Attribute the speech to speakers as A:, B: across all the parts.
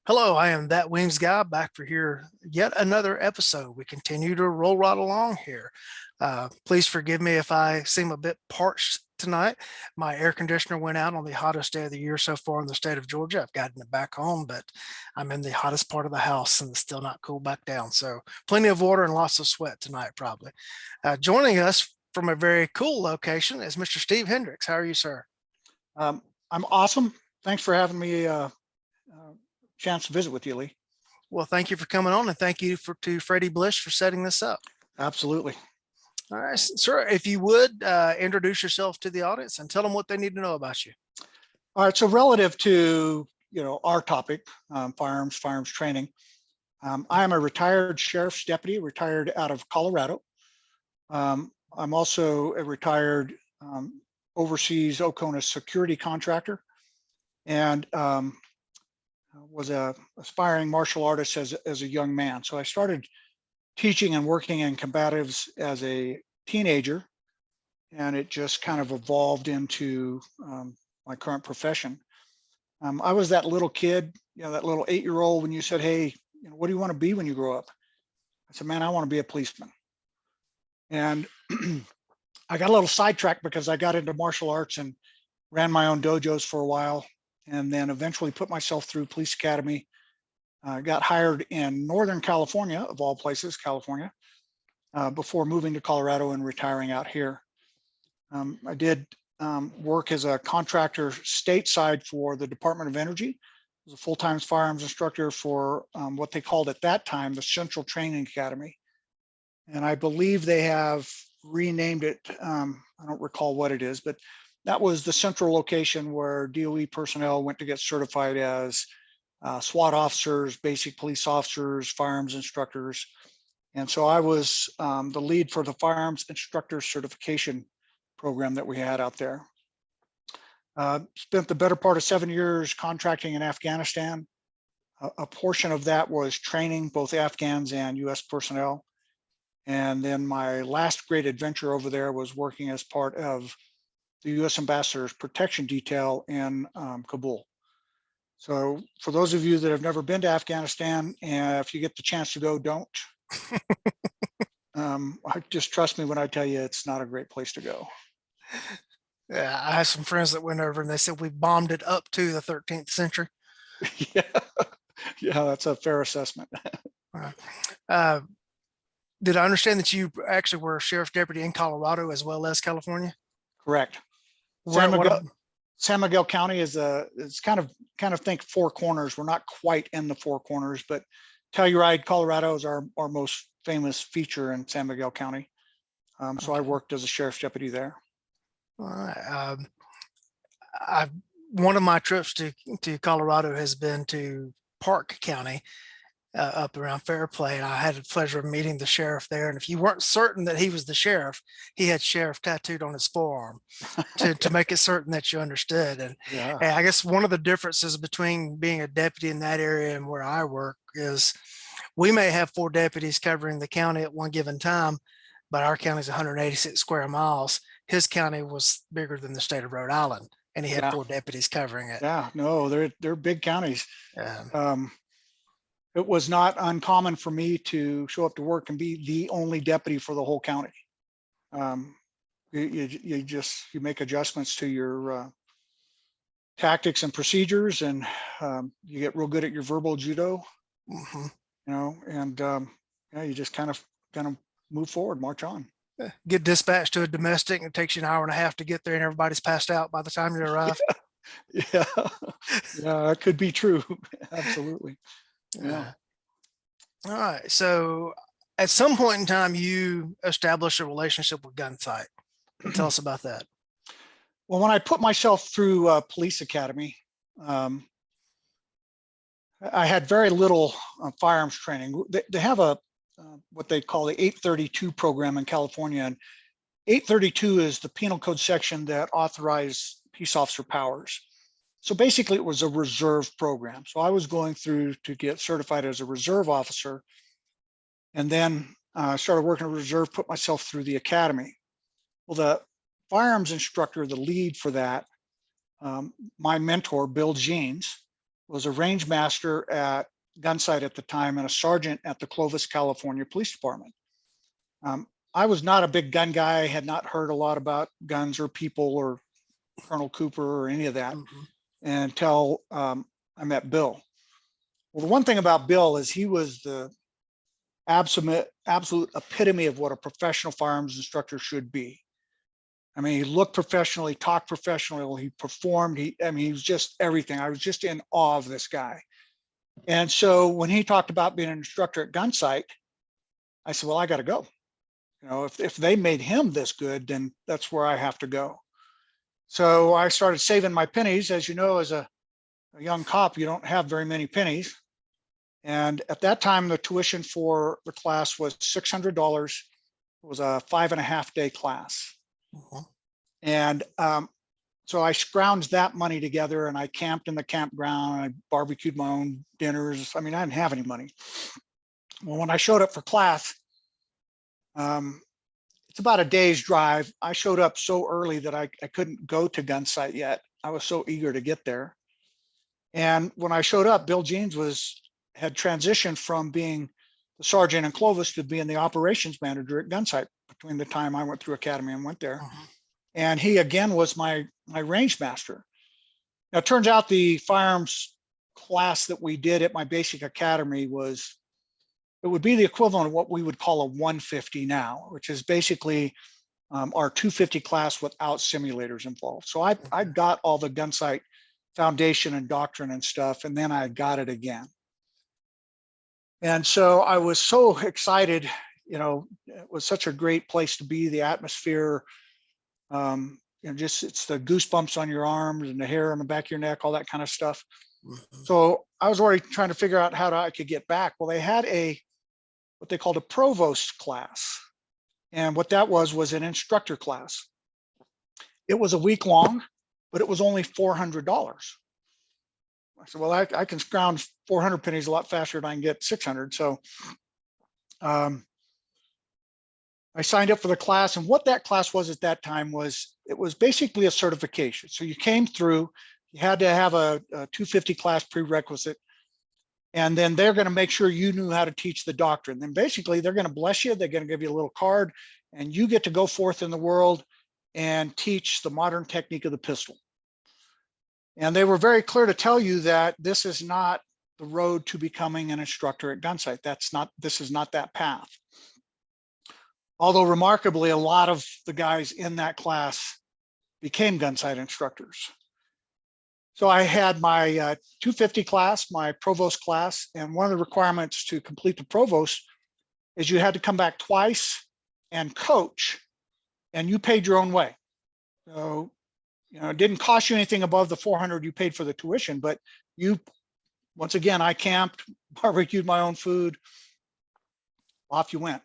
A: Hello, I am that Weems guy back for here yet another episode. We continue to roll right along here. Please forgive me if I seem a bit parched tonight. My air conditioner went out on the hottest day of the year so far in the state of Georgia. I've gotten it back home, but I'm in the hottest part of the house and it's still not cooled back down. So plenty of water and lots of sweat tonight, probably. Joining us from a very cool location is Mr. Steve Hendricks. How are you, sir?
B: I'm awesome. Thanks for having me chance to visit with you, Lee.
A: Well, thank you for coming on and thank you to Freddie Blish for setting this up.
B: Absolutely.
A: All right, sir, if you would introduce yourself to the audience and tell them what they need to know about you.
B: All right. So relative to our topic, firearms training, I am a retired sheriff's deputy, retired out of Colorado. I'm also a retired overseas Oconee security contractor, and was a aspiring martial artist as a young man. So I started teaching and working in combatives as a teenager, and it just kind of evolved into my current profession. I was that little kid, that little 8-year-old when you said, "Hey, what do you want to be when you grow up?" I said, "Man, I want to be a policeman." And I got a little sidetracked because I got into martial arts and ran my own dojos for a while, and then eventually put myself through police academy. Got hired in Northern California, of all places, California, before moving to Colorado and retiring out here. I did work as a contractor stateside for the Department of Energy. I was a full-time firearms instructor for what they called at that time the Central Training Academy. And I believe they have renamed it. I don't recall what it is, but that was the central location where DOE personnel went to get certified as SWAT officers, basic police officers, firearms instructors. And so I was the lead for the firearms instructor certification program that we had out there. Spent the better part of 7 years contracting in Afghanistan. A portion of that was training both Afghans and US personnel. And then my last great adventure over there was working as part of the US Ambassador's protection detail in Kabul. So for those of you that have never been to Afghanistan, and if you get the chance to go, don't. Just trust me when I tell you it's not a great place to go.
A: Yeah, I have some friends that went over and they said we bombed it up to the 13th century.
B: Yeah, that's a fair assessment.
A: Did I understand that you actually were a sheriff deputy in Colorado as well as California?
B: Correct. San Miguel County is it's kind of think four corners. We're not quite in the four corners, but Telluride, Colorado is our most famous feature in San Miguel County. So I worked as a sheriff's deputy there.
A: All right. One of my trips to Colorado has been to Park County, up around Fairplay, and I had the pleasure of meeting the sheriff there. And if you weren't certain that he was the sheriff, he had sheriff tattooed on his forearm to make it certain that you understood. And,
B: Yeah.
A: and I guess one of the differences between being a deputy in that area and where I work is we may have 4 deputies covering the county at one given time, but our county is 186 square miles. His county was bigger than the state of Rhode Island, and he had 4 deputies covering it.
B: Yeah, no, they're big counties.
A: Yeah.
B: It was not uncommon for me to show up to work and be the only deputy for the whole county. You make adjustments to your tactics and procedures, and you get real good at your verbal judo.
A: Mm-hmm.
B: You just kind of move forward, march on.
A: Get dispatched to a domestic, and it takes you an hour and a half to get there, and everybody's passed out by the time you arrive.
B: Yeah, that could be true. Absolutely. Yeah.
A: All right. So at some point in time, you established a relationship with Gunsite. Tell us about that.
B: Well, when I put myself through police academy, I had very little firearms training. They have what they call the 832 program in California. And 832 is the penal code section that authorized peace officer powers. So basically it was a reserve program. So I was going through to get certified as a reserve officer, and then started working in reserve, put myself through the academy. Well, the firearms instructor, the lead for that, my mentor, Bill Jeans, was a range master at Gunsite at the time and a sergeant at the Clovis, California Police Department. I was not a big gun guy, had not heard a lot about guns or people or Colonel Cooper or any of that until I met Bill. Well, the one thing about Bill is he was the absolute epitome of what a professional firearms instructor should be. I mean, he looked professional, he talked professional, he performed, he was just everything. I was just in awe of this guy. And so when he talked about being an instructor at Gunsite, I said, well, I got to go. You know, if they made him this good, then that's where I have to go. So I started saving my pennies. As you know, as a young cop, you don't have very many pennies. And at that time, the tuition for the class was $600. It was a 5.5-day class. And so I scrounged that money together and I camped in the campground. I barbecued my own dinners. I mean, I didn't have any money. Well, when I showed up for class, it's about a day's drive. I showed up so early that I couldn't go to Gunsite yet. I was so eager to get there. And when I showed up, Bill Jeans had transitioned from being the sergeant in Clovis to being the operations manager at Gunsite between the time I went through academy and went there. And he again was my range master. Now, it turns out the firearms class that we did at my basic academy it would be the equivalent of what we would call a 150 now, which is basically our 250 class without simulators involved. So I got all the Gunsite foundation and doctrine and stuff, and then I got it again. And so I was so excited, you know, it was such a great place to be, the atmosphere, you know, just it's the goosebumps on your arms and the hair on the back of your neck, all that kind of stuff. So I was already trying to figure out how I could get back. Well, they had what they called a provost class. And what that was an instructor class. It was a week long, but it was only $400. I said, well, I can scrounge 400 pennies a lot faster than I can get 600. So I signed up for the class, and what that class was at that time it was basically a certification. So you came through, you had to have a 250 class prerequisite, and then they're going to make sure you knew how to teach the doctrine. Then basically they're going to bless you. They're going to give you a little card, and you get to go forth in the world and teach the modern technique of the pistol. And they were very clear to tell you that this is not the road to becoming an instructor at Gunsite. This is not that path. Although remarkably, a lot of the guys in that class became Gunsite instructors. So I had my 250 class, my provost class, and one of the requirements to complete the provost is you had to come back twice and coach, and you paid your own way. So, you know, it didn't cost you anything above the 400 you paid for the tuition, but once again, I camped, barbecued my own food, off you went.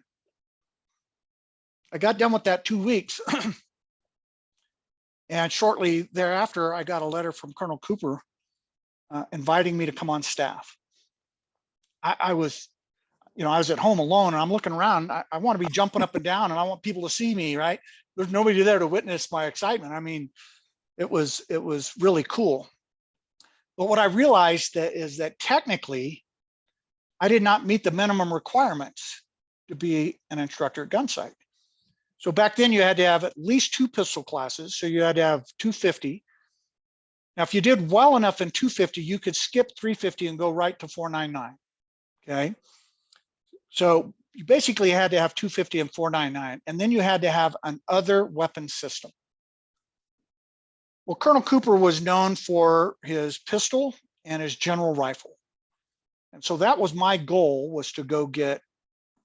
B: I got done with that 2 weeks. And shortly thereafter, I got a letter from Colonel Cooper inviting me to come on staff. I was at home alone and I'm looking around. I want to be jumping up and down and I want people to see me, right? There's nobody there to witness my excitement. I mean, it was really cool. But what I realized is that technically, I did not meet the minimum requirements to be an instructor at Gunsite. So back then you had to have at least 2 pistol classes. So you had to have 250. Now, if you did well enough in 250, you could skip 350 and go right to 499. Okay. So you basically had to have 250 and 499. And then you had to have an other weapon system. Well, Colonel Cooper was known for his pistol and his general rifle. And so that was my goal, was to go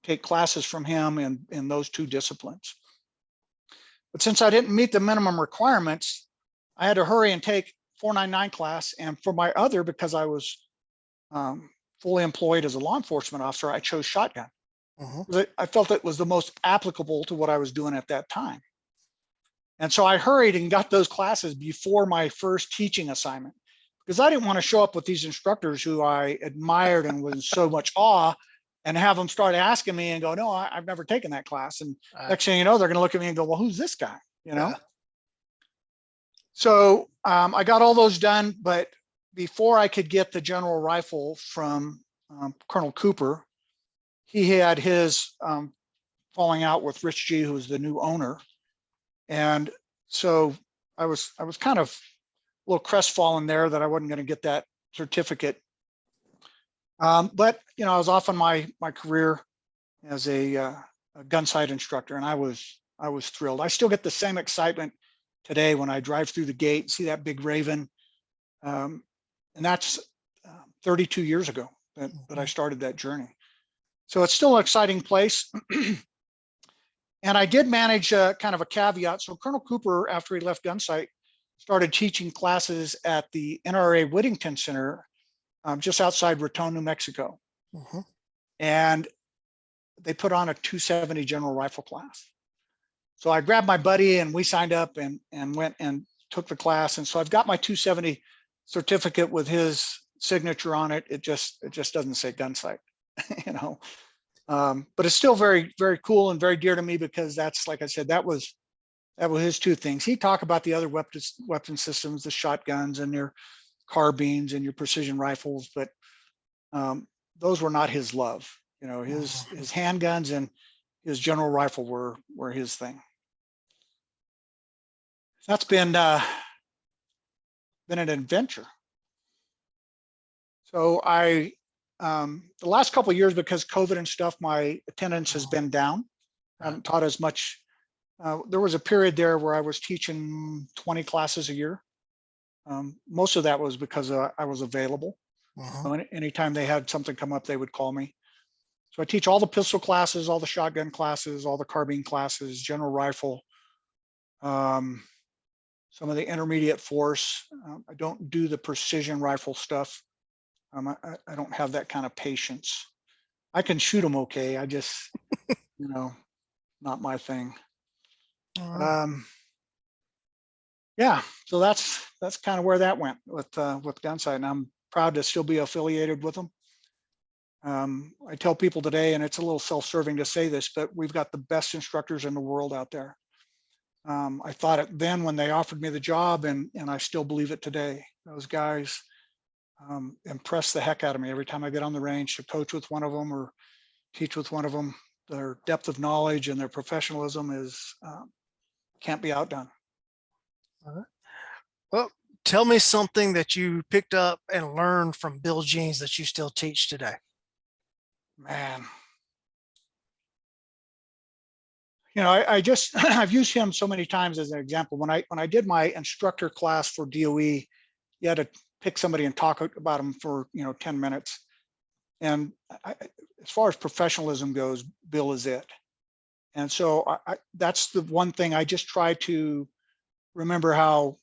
B: take classes from him in those 2 disciplines. But since I didn't meet the minimum requirements, I had to hurry and take 499 class. And for my other, because I was fully employed as a law enforcement officer, I chose shotgun. I felt it was the most applicable to what I was doing at that time. And so I hurried and got those classes before my first teaching assignment, because I didn't want to show up with these instructors who I admired and was in so much awe and have them start asking me and go, no, I've never taken that class. And next thing you know, they're going to look at me and go, well, who's this guy? You know? Yeah. So I got all those done, but before I could get the general rifle from Colonel Cooper, he had his falling out with Rich G, who was the new owner. And so I was kind of a little crestfallen there that I wasn't going to get that certificate. But I was off on my career as a Gunsite instructor, and I was thrilled. I still get the same excitement today when I drive through the gate and see that big Raven. And that's 32 years ago that I started that journey. So it's still an exciting place. And I did manage kind of a caveat. So Colonel Cooper, after he left Gunsite, started teaching classes at the NRA Whittington Center just outside Raton, New Mexico.
A: Mm-hmm.
B: And they put on a 270 general rifle class. So I grabbed my buddy and we signed up and went and took the class. And so I've got my 270 certificate with his signature on it. It just doesn't say Gunsite, but it's still very, very cool and very dear to me because that's, like I said, that was his two things. He talked about the other weapon systems, the shotguns and your carbines and your precision rifles, but those were not his love. His handguns and his general rifle were his thing. That's been an adventure. So the last couple of years, because COVID and stuff, my attendance has been down. I haven't taught as much. There was a period there where I was teaching 20 classes a year. Most of that was because I was available. So anytime they had something come up, they would call me. So I teach all the pistol classes, all the shotgun classes, all the carbine classes, general rifle, some of the intermediate force. I don't do the precision rifle stuff. I don't have that kind of patience. I can shoot them okay. I just, not my thing. Yeah, so that's kind of where that went with Gunsite, and I'm proud to still be affiliated with them. I tell people today, and it's a little self-serving to say this, but we've got the best instructors in the world out there. I thought it then when they offered me the job, and I still believe it today. Those guys impress the heck out of me every time I get on the range to coach with one of them or teach with one of them. Their depth of knowledge and their professionalism is can't be outdone.
A: Well, tell me something that you picked up and learned from Bill Jeans that you still teach today.
B: Man, I've used him so many times as an example. When I did my instructor class for DOE, you had to pick somebody and talk about them for 10 minutes. And as far as professionalism goes, Bill is it. And so that's the one thing I just try to remember, how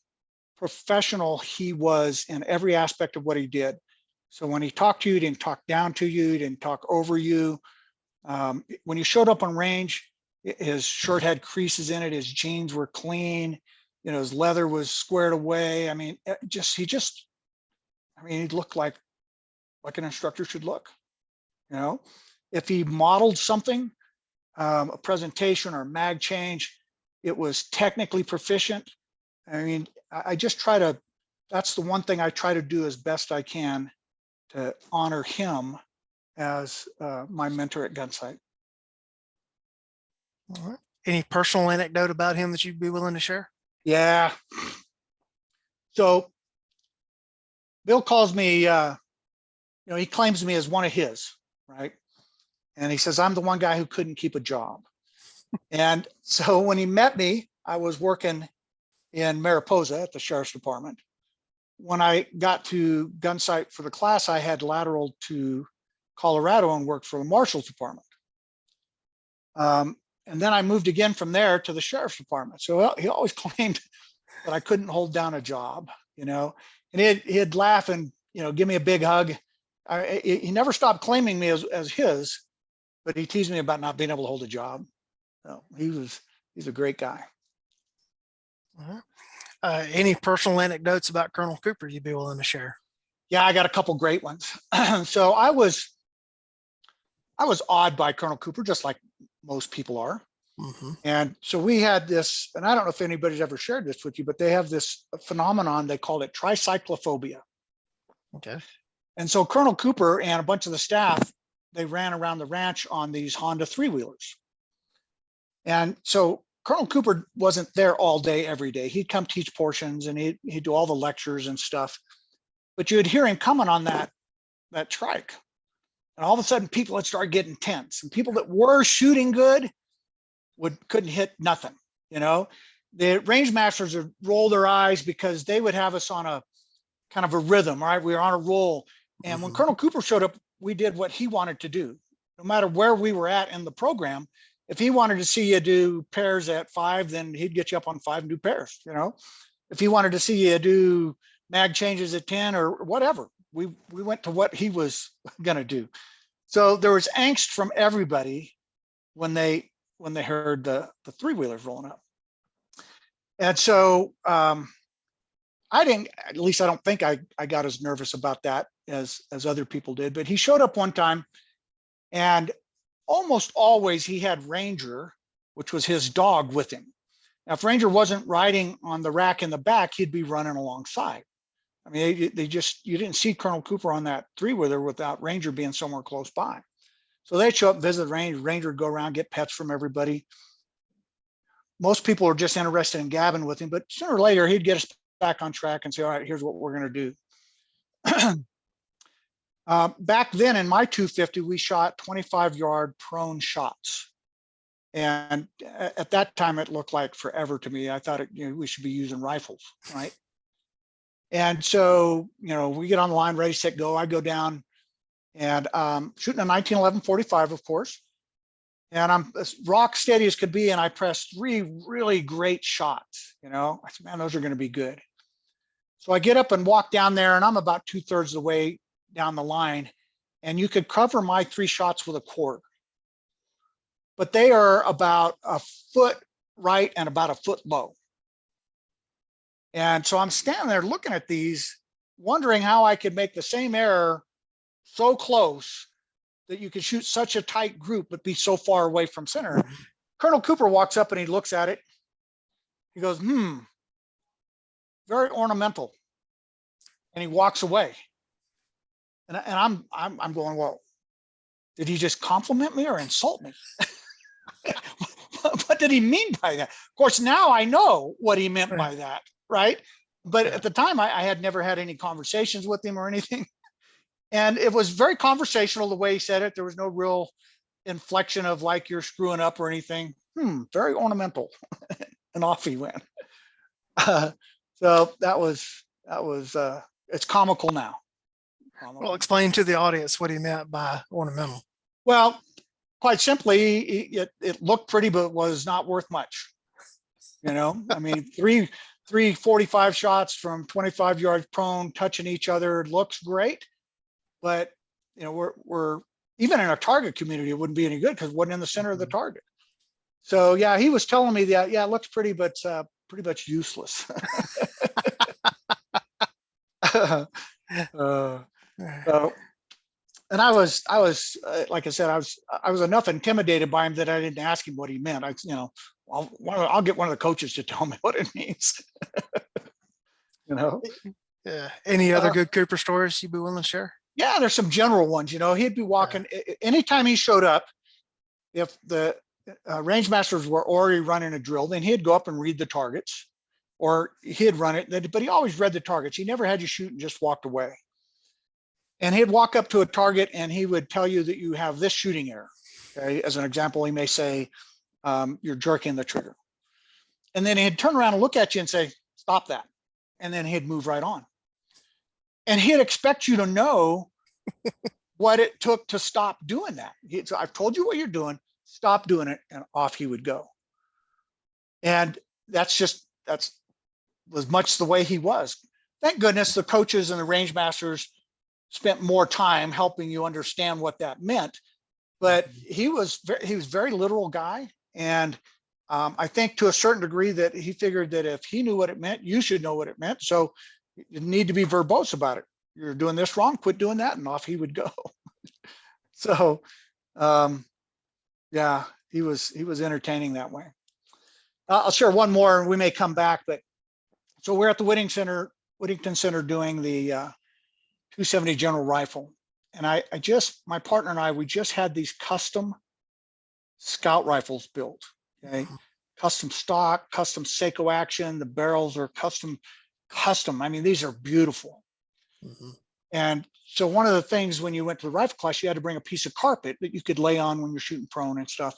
B: professional he was in every aspect of what he did. So when he talked to you, he didn't talk down to you, he didn't talk over you. When he showed up on range, his shirt had creases in it, his jeans were clean, his leather was squared away. I mean, he looked like an instructor should look. If he modeled something, a presentation or mag change, it was technically proficient. I mean, I just try to, that's the one thing I try to do as best I can to honor him as my mentor at Gunsite.
A: All right. Any personal anecdote about him that you'd be willing to share?
B: Yeah. So Bill calls me, he claims me as one of his, right? And he says, I'm the one guy who couldn't keep a job. And so when he met me, I was working in Mariposa at the Sheriff's Department. When I got to Gunsite for the class, I had lateraled to Colorado and worked for the Marshal's Department. And then I moved again from there to the Sheriff's Department. So he always claimed that I couldn't hold down a job, and he'd laugh and, give me a big hug. He never stopped claiming me as his, but he teased me about not being able to hold a job. So he's a great guy.
A: Any personal anecdotes about Colonel Cooper you'd be willing to share?
B: Yeah, I got a couple great ones. So I was awed by Colonel Cooper, just like most people are.
A: Mm-hmm.
B: And so we had this, and I don't know if anybody's ever shared this with you, but they have this phenomenon, they call it tricyclophobia.
A: Okay.
B: And so Colonel Cooper and a bunch of the staff, they ran around the ranch on these Honda three-wheelers. And so Colonel Cooper wasn't there all day, every day. He'd come teach portions and he'd do all the lectures and stuff. But you'd hear him coming on that trike. And all of a sudden people would start getting tense. And people that were shooting good couldn't hit nothing. You know, the range masters would roll their eyes because they would have us on a kind of a rhythm, right? We were on a roll. And when Colonel Cooper showed up, we did what he wanted to do. No matter where we were at in the program, if he wanted to see you do pairs at 5, then he'd get you up on 5 and do pairs, you know? If he wanted to see you do mag changes at 10 or whatever, we went to what he was gonna do. So there was angst from everybody when they heard the three-wheelers rolling up. And so I didn't, at least I don't think I got as nervous about that as other people did, but he showed up one time and almost always he had Ranger, which was his dog, with him. Now, if Ranger wasn't riding on the rack in the back, he'd be running alongside. I mean, you didn't see Colonel Cooper on that three-wheeler without Ranger being somewhere close by. So they'd show up, visit Ranger, Ranger would go around, get pets from everybody. Most people are just interested in gabbing with him, but sooner or later he'd get us back on track and say, all right, here's what we're going to do. Back then in my 250, we shot 25-yard prone shots. And at that time, it looked like forever to me. I thought we should be using rifles, right? And so, we get on the line, ready, set, go. I go down and shooting a 1911 45, of course. And I'm as rock steady as could be. And I pressed 3 really great shots. I said, man, those are going to be good. So I get up and walk down there, and I'm about 2/3 of the way down the line. And you could cover my 3 shots with a quarter. But they are about a foot right and about a foot low. And so I'm standing there looking at these, wondering how I could make the same error so close that you could shoot such a tight group, but be so far away from center. Colonel Cooper walks up and he looks at it. He goes, very ornamental. And he walks away. And I'm going, well, did he just compliment me or insult me? What did he mean by that? Of course, now I know what he meant by that, right? But at the time, I had never had any conversations with him or anything. And it was very conversational the way he said it. There was no real inflection of like you're screwing up or anything. Very ornamental. And off he went. So that was it's comical now.
A: Well, explain to the audience what he meant by ornamental.
B: Well, quite simply, it looked pretty, but was not worth much. I mean, three 45 shots from 25 yards prone, touching each other, looks great. But, we're even in a target community, it wouldn't be any good because it wasn't in the center of the target. So, yeah, he was telling me that, yeah, it looks pretty, but pretty much useless. And I was like I said, I was enough intimidated by him that I didn't ask him what he meant. I'll get one of the coaches to tell me what it means.
A: Yeah. Any other good Cooper stories you'd be willing to share?
B: Yeah, there's some general ones. He'd be walking anytime he showed up. If the range masters were already running a drill, then he'd go up and read the targets, or he'd run it. But he always read the targets. He never had you shoot and just walked away. And he'd walk up to a target and he would tell you that you have this shooting error. Okay, as an example, he may say you're jerking the trigger, and then he'd turn around and look at you and say, "Stop that," and then he'd move right on. And he'd expect you to know what it took to stop doing that. So I've told you what you're doing, stop doing it, and off he would go. And that's was much the way he was. Thank goodness the coaches and the range masters spent more time helping you understand what that meant. But he was very literal guy. And I think to a certain degree that he figured that if he knew what it meant, you should know what it meant. So you need to be verbose about it. You're doing this wrong, quit doing that, and off he would go. So yeah, he was entertaining that way. I'll share one more and we may come back, but so we're at the Whittington Center doing the 270 General Rifle. And my partner and I, we just had these custom scout rifles built, okay? Custom stock, custom Seiko action. The barrels are custom. I mean, these are beautiful. And so one of the things when you went to the rifle class, you had to bring a piece of carpet that you could lay on when you're shooting prone and stuff.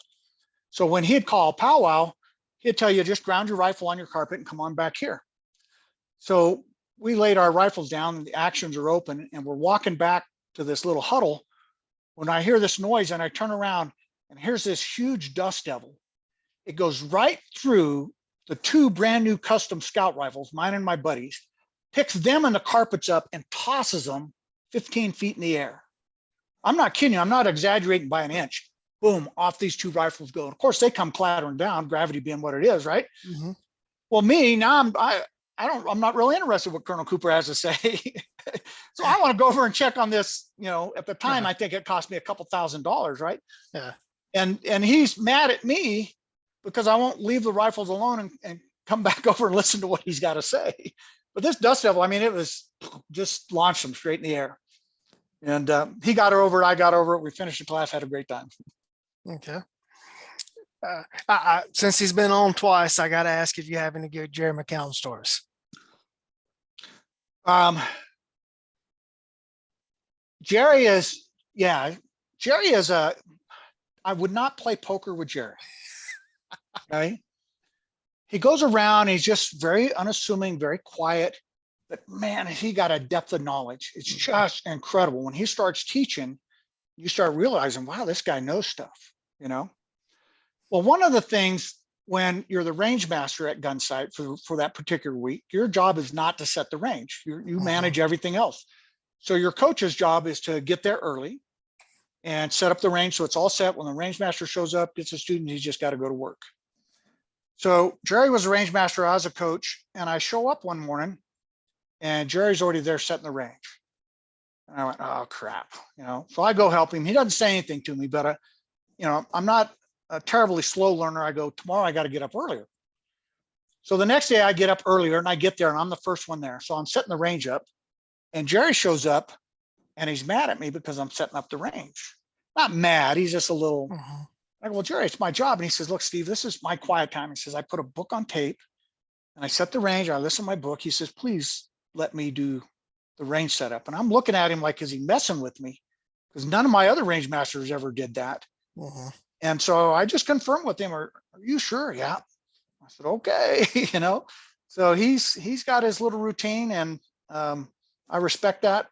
B: So when he'd call powwow, he'd tell you, just ground your rifle on your carpet and come on back here. So we laid our rifles down and the actions are open and we're walking back to this little huddle when I hear this noise and I turn around and here's this huge dust devil. It goes right through the two brand new custom scout rifles, mine and my buddies, picks them and the carpets up and tosses them 15 feet in the air. I'm not kidding you. I'm not exaggerating by an inch. Boom, off these two rifles go. And of course, they come clattering down, gravity being what it is, right? Well, me, now I'm not really interested in what Colonel Cooper has to say. So I want to go over and check on this. You know, at the time, I think it cost me a couple $1,000s, right?
A: Yeah.
B: And he's mad at me because I won't leave the rifles alone and come back over and listen to what he's got to say. But this dust devil, I mean, it was just launched him straight in the air. And he got over it. I got over it. We finished the class, had a great time.
A: Okay. Since he's been on twice, I got to ask if you have any good Jerry McCown stories.
B: Jerry is I would not play poker with Jerry. Okay. He goes around, he's just very unassuming, very quiet, but man, he got a depth of knowledge. It's just incredible. When he starts teaching, you start realizing, wow, this guy knows stuff, you know? Well, one of the things when you're the range master at Gunsite for that particular week, your job is not to set the range. You manage everything else. So your coach's job is to get there early and set up the range so it's all set. When the range master shows up, gets a student, he's just got to go to work. So Jerry was a range master, I was a coach, and I show up one morning and Jerry's already there setting the range. And I went, oh crap, you know. So I go help him. He doesn't say anything to me, but you know, I'm not a terribly slow learner. I go, tomorrow I got to get up earlier. So the next day I get up earlier and I get there and I'm the first one there. So I'm setting the range up and Jerry shows up and he's mad at me because I'm setting up the range. Not mad, he's just a little, I go, well, Jerry, it's my job. And he says, look, Steve, this is my quiet time. He says, I put a book on tape and I set the range. I listen to my book. He says, please let me do the range setup. And I'm looking at him like, is he messing with me? Because none of my other range masters ever did that. And so I just confirmed with him, are you sure? Yeah. I said, okay, you know, so he's got his little routine and I respect that.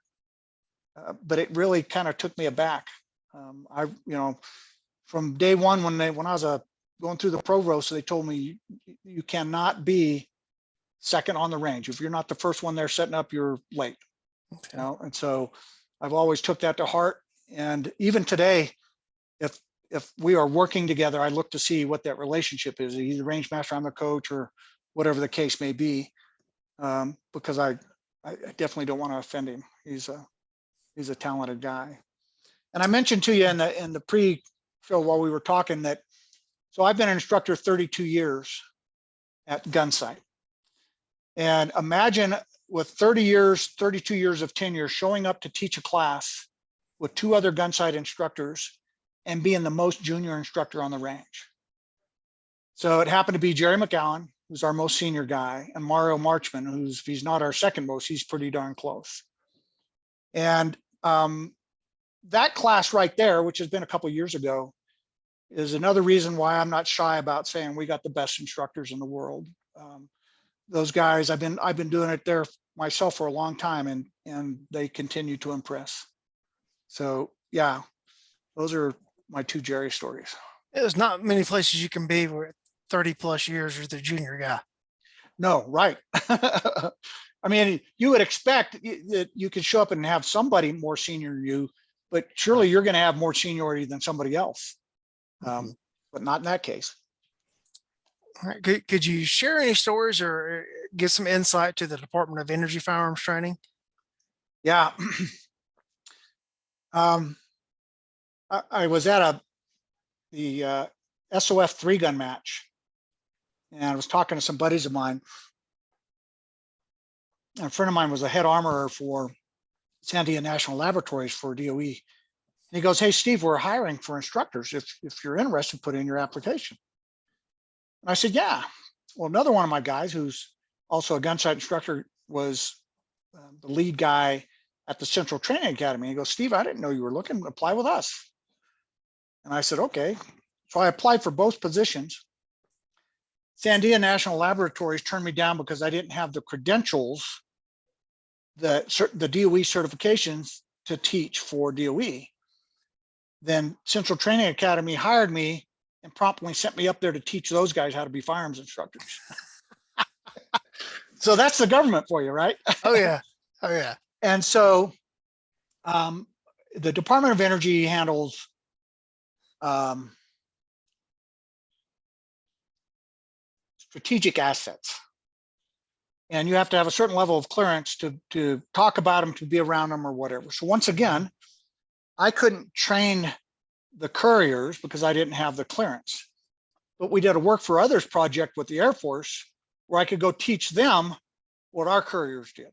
B: But it really kind of took me aback. You know, from day one, when I was going through the provost, they told me you cannot be second on the range. If you're not the first one there setting up, you're late. You know, and so I've always took that to heart. And even today, if we are working together, I look to see what that relationship is. He's the range master, I'm the coach, or whatever the case may be, because I definitely don't want to offend him. He's a talented guy. And I mentioned to you in the pre-show while we were talking that, so I've been an instructor 32 years at Gunsite. And imagine with 32 years of tenure, showing up to teach a class with two other Gunsite instructors and being the most junior instructor on the range. So it happened to be Jerry McGowan, who's our most senior guy, and Mario Marchman, who's, if he's not our second most, he's pretty darn close. And that class right there, which has been a couple of years ago, is another reason why I'm not shy about saying we got the best instructors in the world. Those guys, I've been doing it there myself for a long time, and they continue to impress. So yeah, those are my two Jerry stories.
A: There's not many places you can be where 30 plus years as the junior guy.
B: No, right. I mean, you would expect that you could show up and have somebody more senior than you, but surely you're going to have more seniority than somebody else. But not in that case.
A: All right. Could you share any stories or give some insight to the Department of Energy Firearms Training?
B: Yeah. I was at the SOF 3-gun match, and I was talking to some buddies of mine. And a friend of mine was a head armorer for Sandia National Laboratories for DOE. And he goes, "Hey, Steve, we're hiring for instructors. If you're interested, put in your application." And I said, "Yeah." Well, another one of my guys, who's also a Gunsite instructor, was the lead guy at the Central Training Academy. He goes, "Steve, I didn't know you were looking. Apply with us." And I said, "Okay." So I applied for both positions. Sandia National Laboratories turned me down because I didn't have the credentials, the DOE certifications to teach for DOE. Then Central Training Academy hired me and promptly sent me up there to teach those guys how to be firearms instructors. So that's the government for you, right?
A: Oh yeah. Oh yeah.
B: And so the Department of Energy handles strategic assets. And you have to have a certain level of clearance to talk about them, to be around them or whatever. So once again, I couldn't train the couriers because I didn't have the clearance. But we did a work for others project with the Air Force where I could go teach them what our couriers did.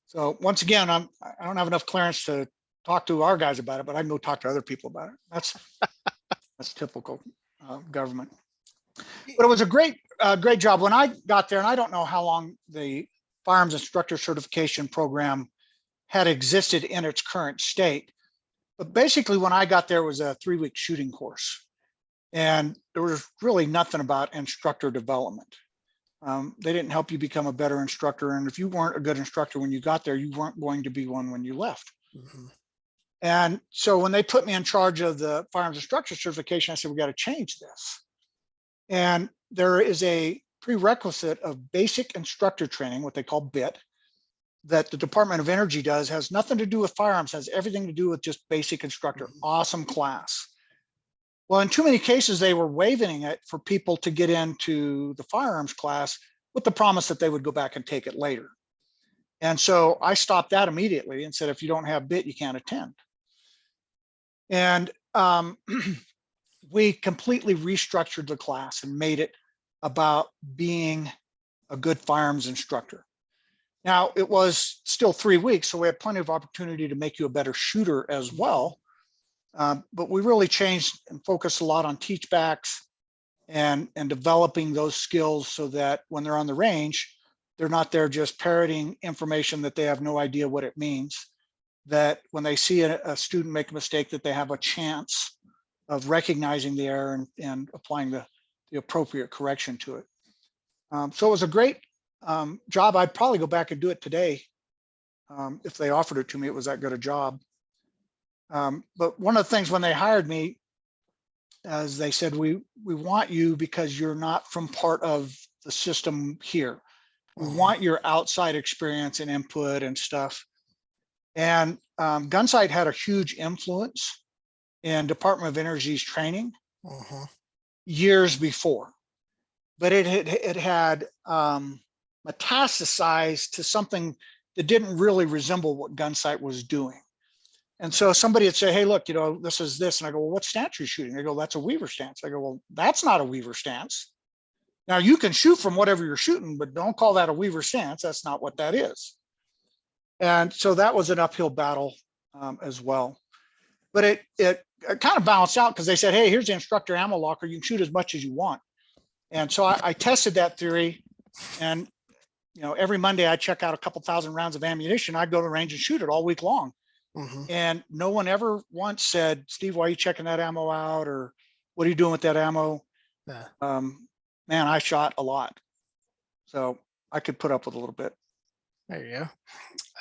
B: So once again, I don't have enough clearance to talk to our guys about it, but I can go talk to other people about it. That's typical government. But it was a great job when I got there. And I don't know how long the firearms instructor certification program had existed in its current state. But basically, when I got there, it was a 3-week shooting course. And there was really nothing about instructor development. They didn't help you become a better instructor. And if you weren't a good instructor when you got there, you weren't going to be one when you left. Mm-hmm. And so when they put me in charge of the firearms instructor certification, I said, "We got to change this." And there is a prerequisite of basic instructor training, what they call BIT, that the Department of Energy does, has nothing to do with firearms, has everything to do with just basic instructor. Mm-hmm. Awesome class. Well, in too many cases, they were waiving it for people to get into the firearms class with the promise that they would go back and take it later. And so I stopped that immediately and said, if you don't have BIT, you can't attend. And we completely restructured the class and made it about being a good firearms instructor. Now, it was still 3 weeks, so we had plenty of opportunity to make you a better shooter as well. But we really changed and focused a lot on teachbacks and developing those skills so that when they're on the range, they're not there just parroting information that they have no idea what it means. That when they see a student make a mistake, that they have a chance of recognizing the error and applying the appropriate correction to it. So it was a great job. I'd probably go back and do it today if they offered it to me. It was that good a job. But one of the things when they hired me, as they said, we want you because you're not from part of the system here. We want your outside experience and input and stuff. And Gunsite had a huge influence in Department of Energy's training years before, but it had metastasized to something that didn't really resemble what Gunsite was doing. And so somebody would say, "Hey, look, this is this." And I go, "Well, what stance are you shooting?" They go, "That's a Weaver stance." I go, "Well, that's not a Weaver stance. Now you can shoot from whatever you're shooting, but don't call that a Weaver stance. That's not what that is." And so that was an uphill battle as well. But it kind of balanced out because they said, "Hey, here's the instructor ammo locker. You can shoot as much as you want." And so I tested that theory. And every Monday I check out a couple thousand rounds of ammunition. I'd go to the range and shoot it all week long. And no one ever once said, "Steve, why are you checking that ammo out?" or "What are you doing with that ammo?" Yeah. Man, I shot a lot. So I could put up with a little bit.
A: There you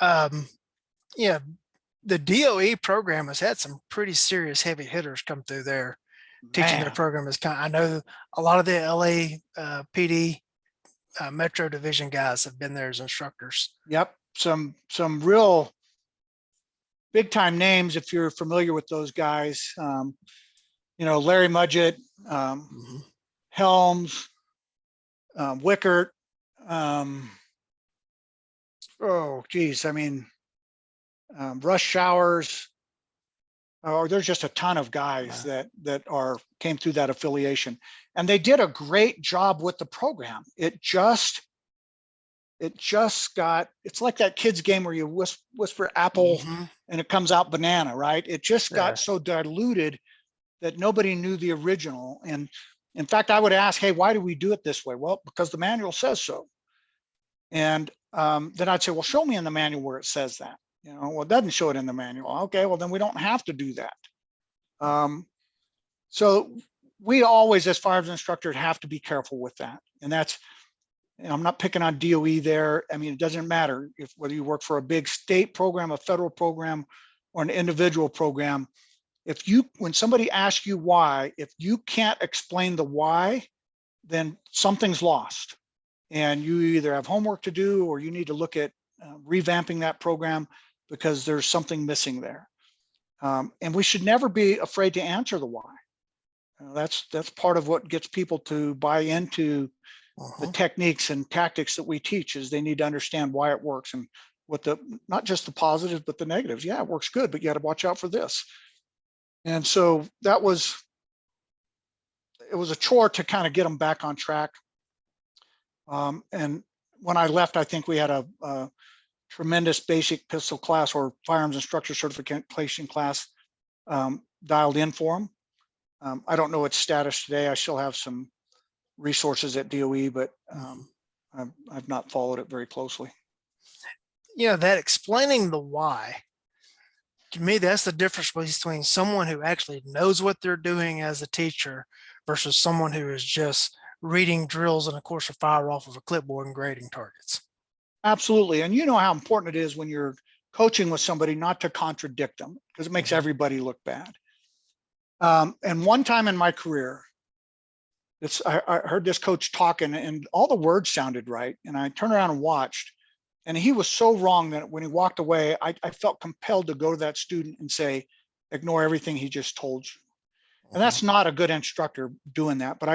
A: go. Yeah, the DOE program has had some pretty serious heavy hitters come through there. Teaching their program is I know a lot of the LA PD Metro Division guys have been there as instructors.
B: Yep, some real big time names if you're familiar with those guys. Larry Mudgett, Helms, Wickert. Rush Showers. There's just a ton of guys that came through that affiliation, and they did a great job with the program. It just it just got, it's like that kid's game where you whisper apple
A: Mhm.
B: and it comes out banana, right? It just
A: Yeah.
B: got so diluted that nobody knew the original. And in fact, I would ask, hey, why do we do it this way? Well, because the manual says so. And then I'd say, well, show me in the manual where it says that. Well, it doesn't show it in the manual. Okay, well, then we don't have to do that. So we always, as firearms instructors, have to be careful with that. And that's, I'm not picking on DOE there. I mean, it doesn't matter if whether you work for a big state program, a federal program, or an individual program. If you, when somebody asks you why, if you can't explain the why, then something's lost. And you either have homework to do or you need to look at revamping that program because there's something missing there. And we should never be afraid to answer the why. That's part of what gets people to buy into the techniques and tactics that we teach, is they need to understand why it works and what the, not just the positives, but the negatives. Yeah, it works good, but you got to watch out for this. And so that was, it was a chore to kind of get them back on track. And when I left, I think we had a tremendous basic pistol class or firearms instructor certification class dialed in for them. I don't know its status today. I still have some resources at DOE, but I've not followed it very closely.
A: That explaining the why, to me, that's the difference between someone who actually knows what they're doing as a teacher versus someone who is just reading drills and of course a fire off of a clipboard and grading targets.
B: Absolutely. And you know how important it is when you're coaching with somebody not to contradict them, because it makes everybody look bad. And one time in my career, I heard this coach talking and all the words sounded right. And I turned around and watched, and he was so wrong that when he walked away, I felt compelled to go to that student and say, ignore everything he just told you. And that's not a good instructor doing that, but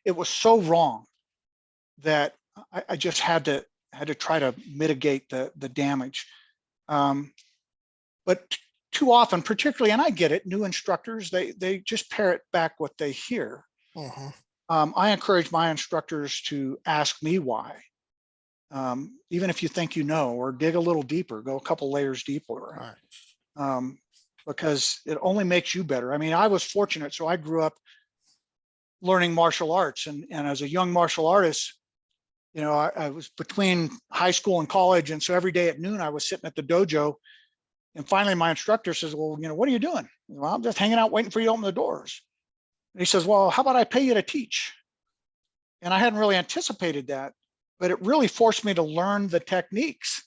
B: it was so wrong that I just had to try to mitigate the damage. But too often, particularly, and I get it, new instructors, they just parrot back what they hear. I encourage my instructors to ask me why, even if you think you know, or dig a little deeper, go a couple layers deeper, because it only makes you better. I mean, I was fortunate, so I grew up learning martial arts, and as a young martial artist, I was between high school and college, and so every day at noon I was sitting at the dojo. And finally, my instructor says, well, what are you doing? Well, I'm just hanging out waiting for you to open the doors. And he says, well, how about I pay you to teach? And I hadn't really anticipated that, but it really forced me to learn the techniques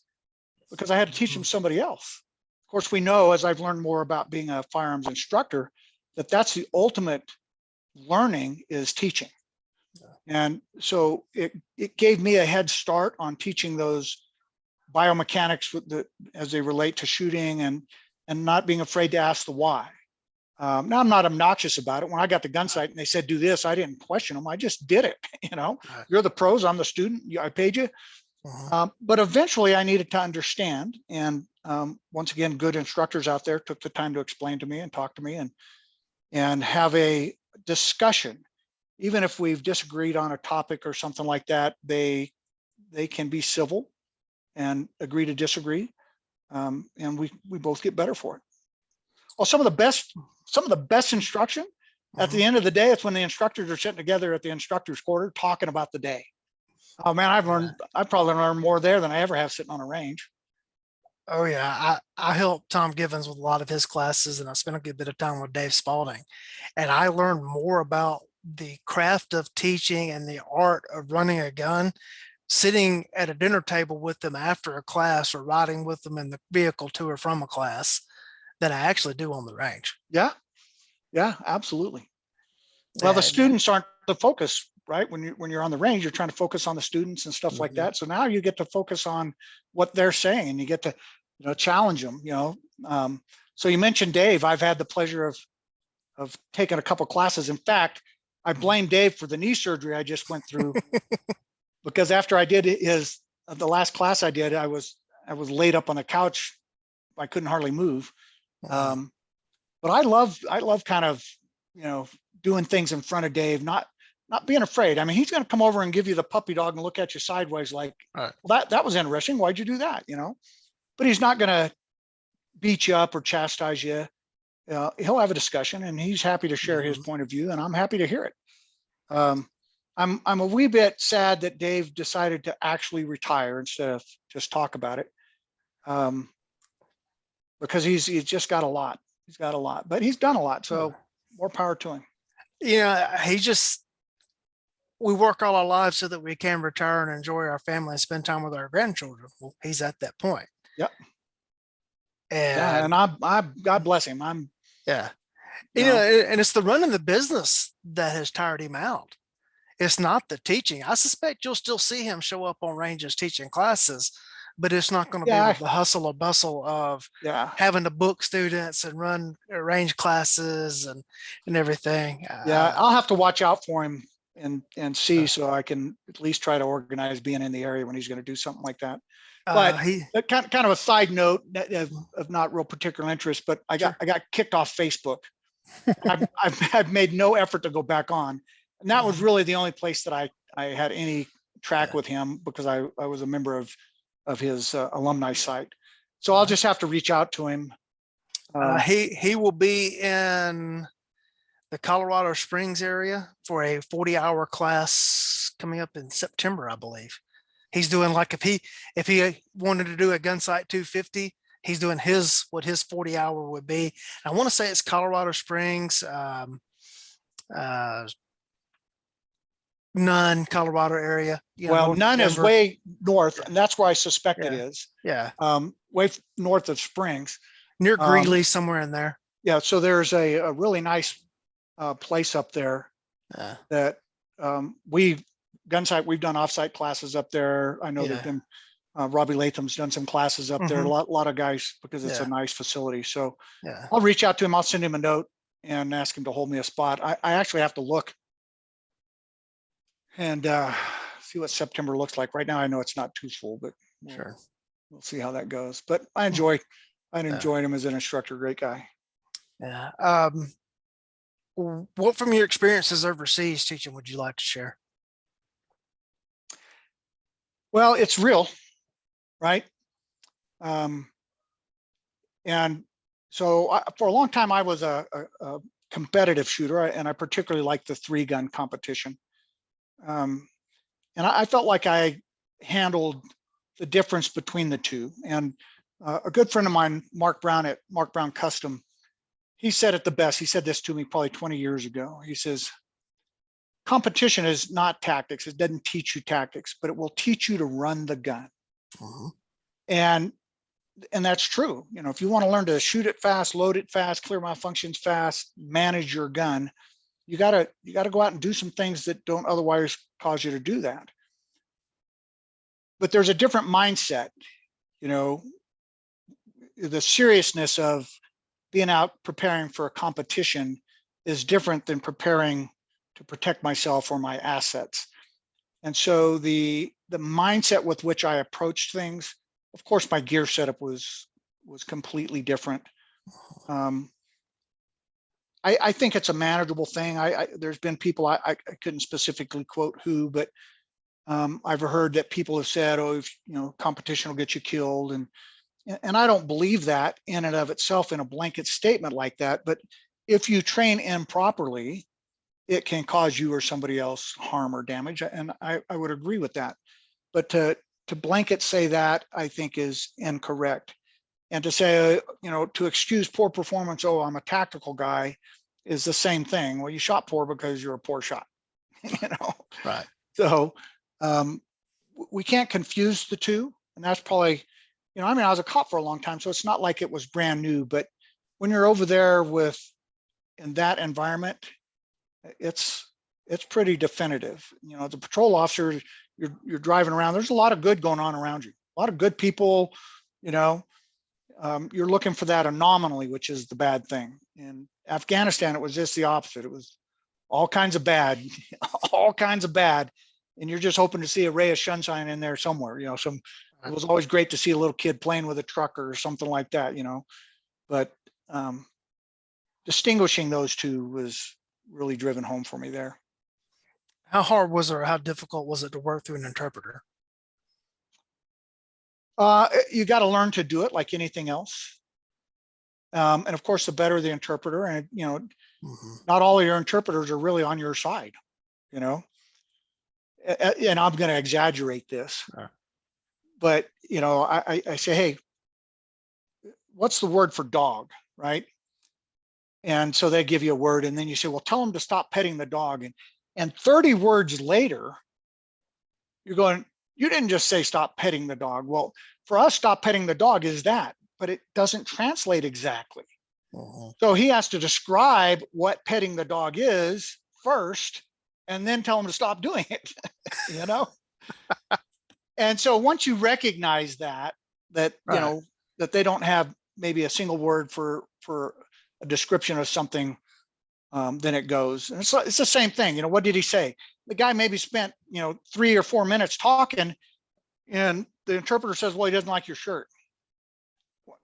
B: because I had to teach them somebody else. Of course, we know, as I've learned more about being a firearms instructor, that that's the ultimate learning, is teaching. And so it gave me a head start on teaching those biomechanics as they relate to shooting, and not being afraid to ask the why. Now, I'm not obnoxious about it. When I got the Gunsite and they said, do this, I didn't question them. I just did it. You're the pros, I'm the student. I paid you. But eventually I needed to understand. And once again, good instructors out there took the time to explain to me and talk to me and have a discussion. Even if we've disagreed on a topic or something like that, they can be civil and agree to disagree. And we both get better for it. Well, some of the best instruction at the end of the day, it's when the instructors are sitting together at the instructor's quarter talking about the day. Oh man, I've probably learned more there than I ever have sitting on a range.
A: Oh yeah, I helped Tom Givens with a lot of his classes, and I spent a good bit of time with Dave Spalding, and I learned more about the craft of teaching and the art of running a gun sitting at a dinner table with them after a class or riding with them in the vehicle to or from a class than I actually do on the range.
B: Yeah, absolutely. Well, the students aren't the focus, right? When you're on the range, you're trying to focus on the students and stuff like that. So now you get to focus on what they're saying, and you get to challenge them. So you mentioned Dave. I've had the pleasure of taking a couple classes. In fact, I blame Dave for the knee surgery I just went through because after I did the last class I did, I was laid up on the couch. I couldn't hardly move. But I love kind of, doing things in front of Dave, not not being afraid. I mean, he's going to come over and give you the puppy dog and look at you sideways like,
A: Right.
B: well, that was interesting. Why'd you do that? You know, but he's not going to beat you up or chastise you. He'll have a discussion, and he's happy to share his point of view, and I'm happy to hear it. I'm a wee bit sad that Dave decided to actually retire instead of just talk about it, because he's just got a lot. He's got a lot, but he's done a lot. So more power to him.
A: We work all our lives so that we can retire and enjoy our family and spend time with our grandchildren. Well, he's at that point.
B: Yep.
A: And
B: I God bless him.
A: yeah, and it's the running the business that has tired him out. It's not the teaching. I suspect you'll still see him show up on ranges teaching classes, but it's not going to be with the hustle or bustle of having to book students and run range classes and everything.
B: I'll have to watch out for him and see, so I can at least try to organize being in the area when he's going to do something like that. But kind of a side note of not real particular interest, but I got kicked off Facebook. I've made no effort to go back on. And that was really the only place that I had any track with him, because I was a member of his alumni site. So I'll just have to reach out to him.
A: He will be in the Colorado Springs area for a 40-hour class coming up in September, I believe. He's doing, like, if he wanted to do a Gunsite 250, he's doing what his 40-hour would be. I want to say it's Colorado Springs, Nunn, Colorado area.
B: Well, Nunn is way north, and that's where I suspect it is.
A: Yeah.
B: Way north of Springs.
A: Near Greeley, somewhere in there.
B: Yeah. So there's a really nice place up there that Gunsite, we've done offsite classes up there. I know there's been Robbie Latham's done some classes up there. A lot of guys, because it's a nice facility. So I'll reach out to him. I'll send him a note and ask him to hold me a spot. I actually have to look and see what September looks like. Right now, I know it's not too full, but we'll see how that goes. But I enjoyed him as an instructor. Great guy.
A: Yeah. What from your experiences overseas teaching would you like to share?
B: Well, it's real, right? And so for a long time, I was a competitive shooter, and I particularly liked the 3-gun competition. And I felt like I handled the difference between the two. And a good friend of mine, Mark Brown at Mark Brown Custom, he said it the best. He said this to me probably 20 years ago. He says, competition is not tactics. It doesn't teach you tactics, but it will teach you to run the gun. And that's true. You know, if you want to learn to shoot it fast, load it fast, clear malfunctions fast, manage your gun, you gotta go out and do some things that don't otherwise cause you to do that. But there's a different mindset. You know, the seriousness of being out preparing for a competition is different than preparing to protect myself or my assets. And so the mindset with which I approached things, of course, my gear setup was completely different. I think it's a manageable thing. There's been people, I couldn't specifically quote who, but I've heard that people have said, oh, if, you know, competition will get you killed. And I don't believe that in and of itself in a blanket statement like that. But if you train improperly, it can cause you or somebody else harm or damage. And I would agree with that. But to blanket say that, I think is incorrect. And to say, you know, to excuse poor performance, oh, I'm a tactical guy, is the same thing. Well, you shot poor because you're a poor shot, you know?
A: Right.
B: So we can't confuse the two. And that's probably, you know, I mean, I was a cop for a long time, so it's not like it was brand new, but when you're over there in that environment, it's pretty definitive. You know, as a patrol officer, you're driving around, there's a lot of good going on around you, a lot of good people, you know. You're looking for that anomaly, which is the bad thing. In Afghanistan, it was just the opposite. It was all kinds of bad, all kinds of bad. And you're just hoping to see a ray of sunshine in there somewhere, you know. It was always great to see a little kid playing with a truck or something like that, you know. But distinguishing those two was really driven home for me there.
A: How hard was it, or how difficult was it to work through an interpreter?
B: You got to learn to do it like anything else. And of course, the better the interpreter, and
A: Mhm.
B: not all of your interpreters are really on your side, you know. And I'm going to exaggerate this,
A: Uh,
B: but I say, hey, what's the word for dog, right? And so they give you a word, and then you say, well, tell them to stop petting the dog, and 30 words later, you're going, you didn't just say stop petting the dog. Well, for us, stop petting the dog is that, but it doesn't translate exactly.
A: mhm.
B: So he has to describe what petting the dog is first, and then tell him to stop doing it, you know? And so once you recognize that,
A: Right.
B: that they don't have maybe a single word for a description of something, then it goes. And it's the same thing. What did he say? The guy maybe spent, 3 or 4 minutes talking, and the interpreter says, well, he doesn't like your shirt.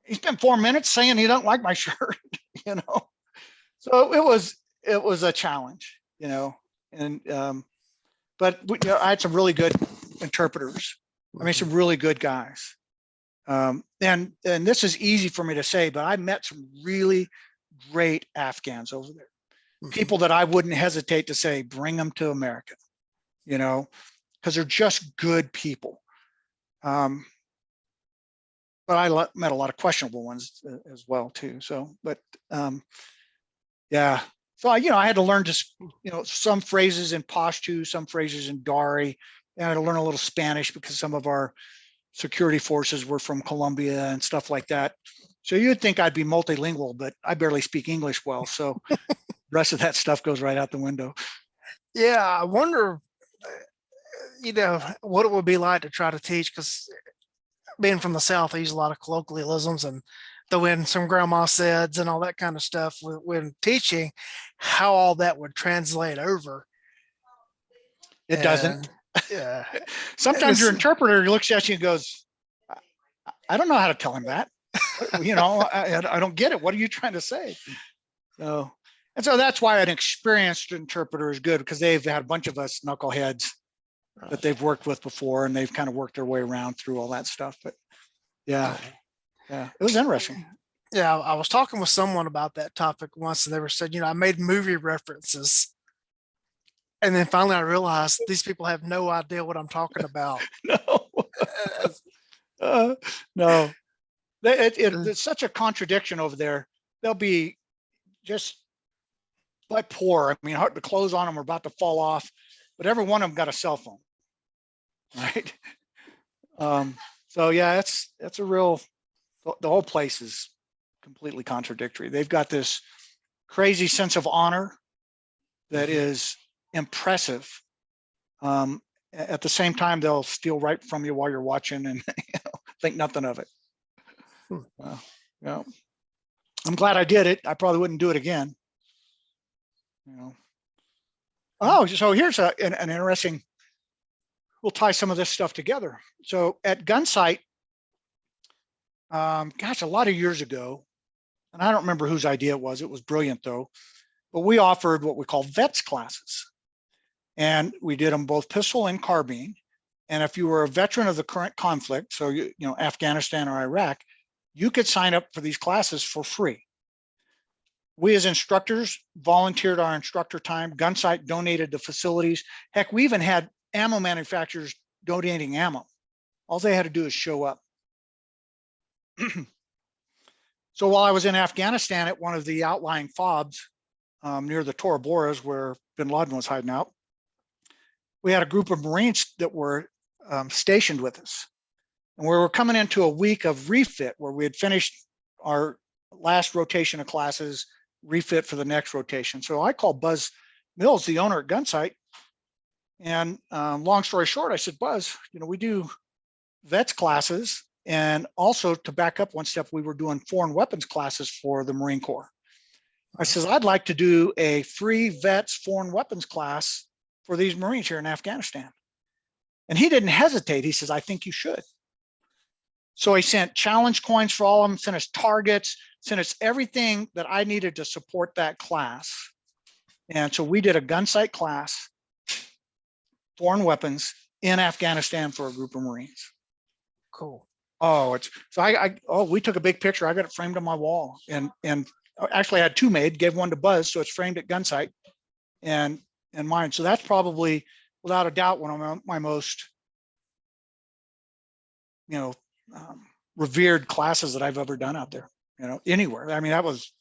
B: He spent 4 minutes saying he doesn't like my shirt, you know? So it was a challenge, and but I had some really good interpreters. I mean, some
A: Mhm.
B: really good guys. And this is easy for me to say, but I met some really great Afghans over there.
A: Mhm.
B: People that I wouldn't hesitate to say, bring them to America, because they're just good people. Um, but I met a lot of questionable ones as well too. So, but yeah. So I had to learn just some phrases in Pashto, some phrases in Dari, and I had to learn a little Spanish because some of our security forces were from Colombia and stuff like that. So you'd think I'd be multilingual, but I barely speak English well. So the rest of that stuff goes right out the window.
A: Yeah, I wonder, what it would be like to try to teach, because being from the South, I use a lot of colloquialisms and throw in some grandma saids and all that kind of stuff when teaching, how all that would translate over.
B: It
A: And
B: doesn't.
A: yeah, and
B: Sometimes your
A: it's,
B: interpreter looks at you and goes, I don't know how to tell him that. I don't get it. What are you trying to say? So, and so that's why an experienced interpreter is good, because they've had a bunch of us knuckleheads that they've worked with before, and they've kind of worked their way around through all that stuff. But yeah, yeah, it was interesting.
A: yeah, I was talking with someone about that topic once, and they were said, I made movie references, and then finally I realized these people have no idea what I'm talking about.
B: No,
A: Uh,
B: uh, no,
A: uh,
B: it's such a contradiction over there. They'll be just but poor. I mean, the clothes on them are about to fall off, but every one of them got a cell phone, right? Um, so yeah, that's a real. The whole place is completely contradictory. They've got this crazy sense of honor that
A: mhm.
B: is impressive. At the same time, they'll steal right from you while you're watching and think nothing of it.
A: Hmm.
B: Yeah, I'm glad I did it. I probably wouldn't do it again. You know. Oh, so here's an interesting. We'll tie some of this stuff together. So at Gunsite, gosh, a lot of years ago, and I don't remember whose idea it was. It was brilliant though. But we offered what we call vets classes, and we did them both pistol and carbine. And if you were a veteran of the current conflict, so Afghanistan or Iraq, you could sign up for these classes for free. We as instructors volunteered our instructor time. Gunsite donated the facilities. Heck, we even had ammo manufacturers donating ammo. All they had to do is show up. So while I was in Afghanistan at one of the outlying FOBs near the Tora Boras where bin Laden was hiding out, we had a group of Marines that were stationed with us. And we were coming into a week of refit where we had finished our last rotation of classes, refit for the next rotation. So I called Buzz Mills, the owner at Gunsite. And long story short, I said, Buzz, we do vets classes. And also to back up one step, we were doing foreign weapons classes for the Marine Corps. I says, I'd like to do a free vets foreign weapons class for these Marines here in Afghanistan. And he didn't hesitate. He says, I think you should. So he sent challenge coins for all of them, sent us targets, sent us everything that I needed to support that class. And so we did a Gunsite class. foreign weapons in Afghanistan for a group of Marines.
A: Cool.
B: Oh, it's so we took a big picture. I got it framed on my wall, and actually I had two made, gave one to Buzz, so it's framed at Gunsite and mine. So that's probably without a doubt one of my most, revered classes that I've ever done out there, anywhere. I mean, that was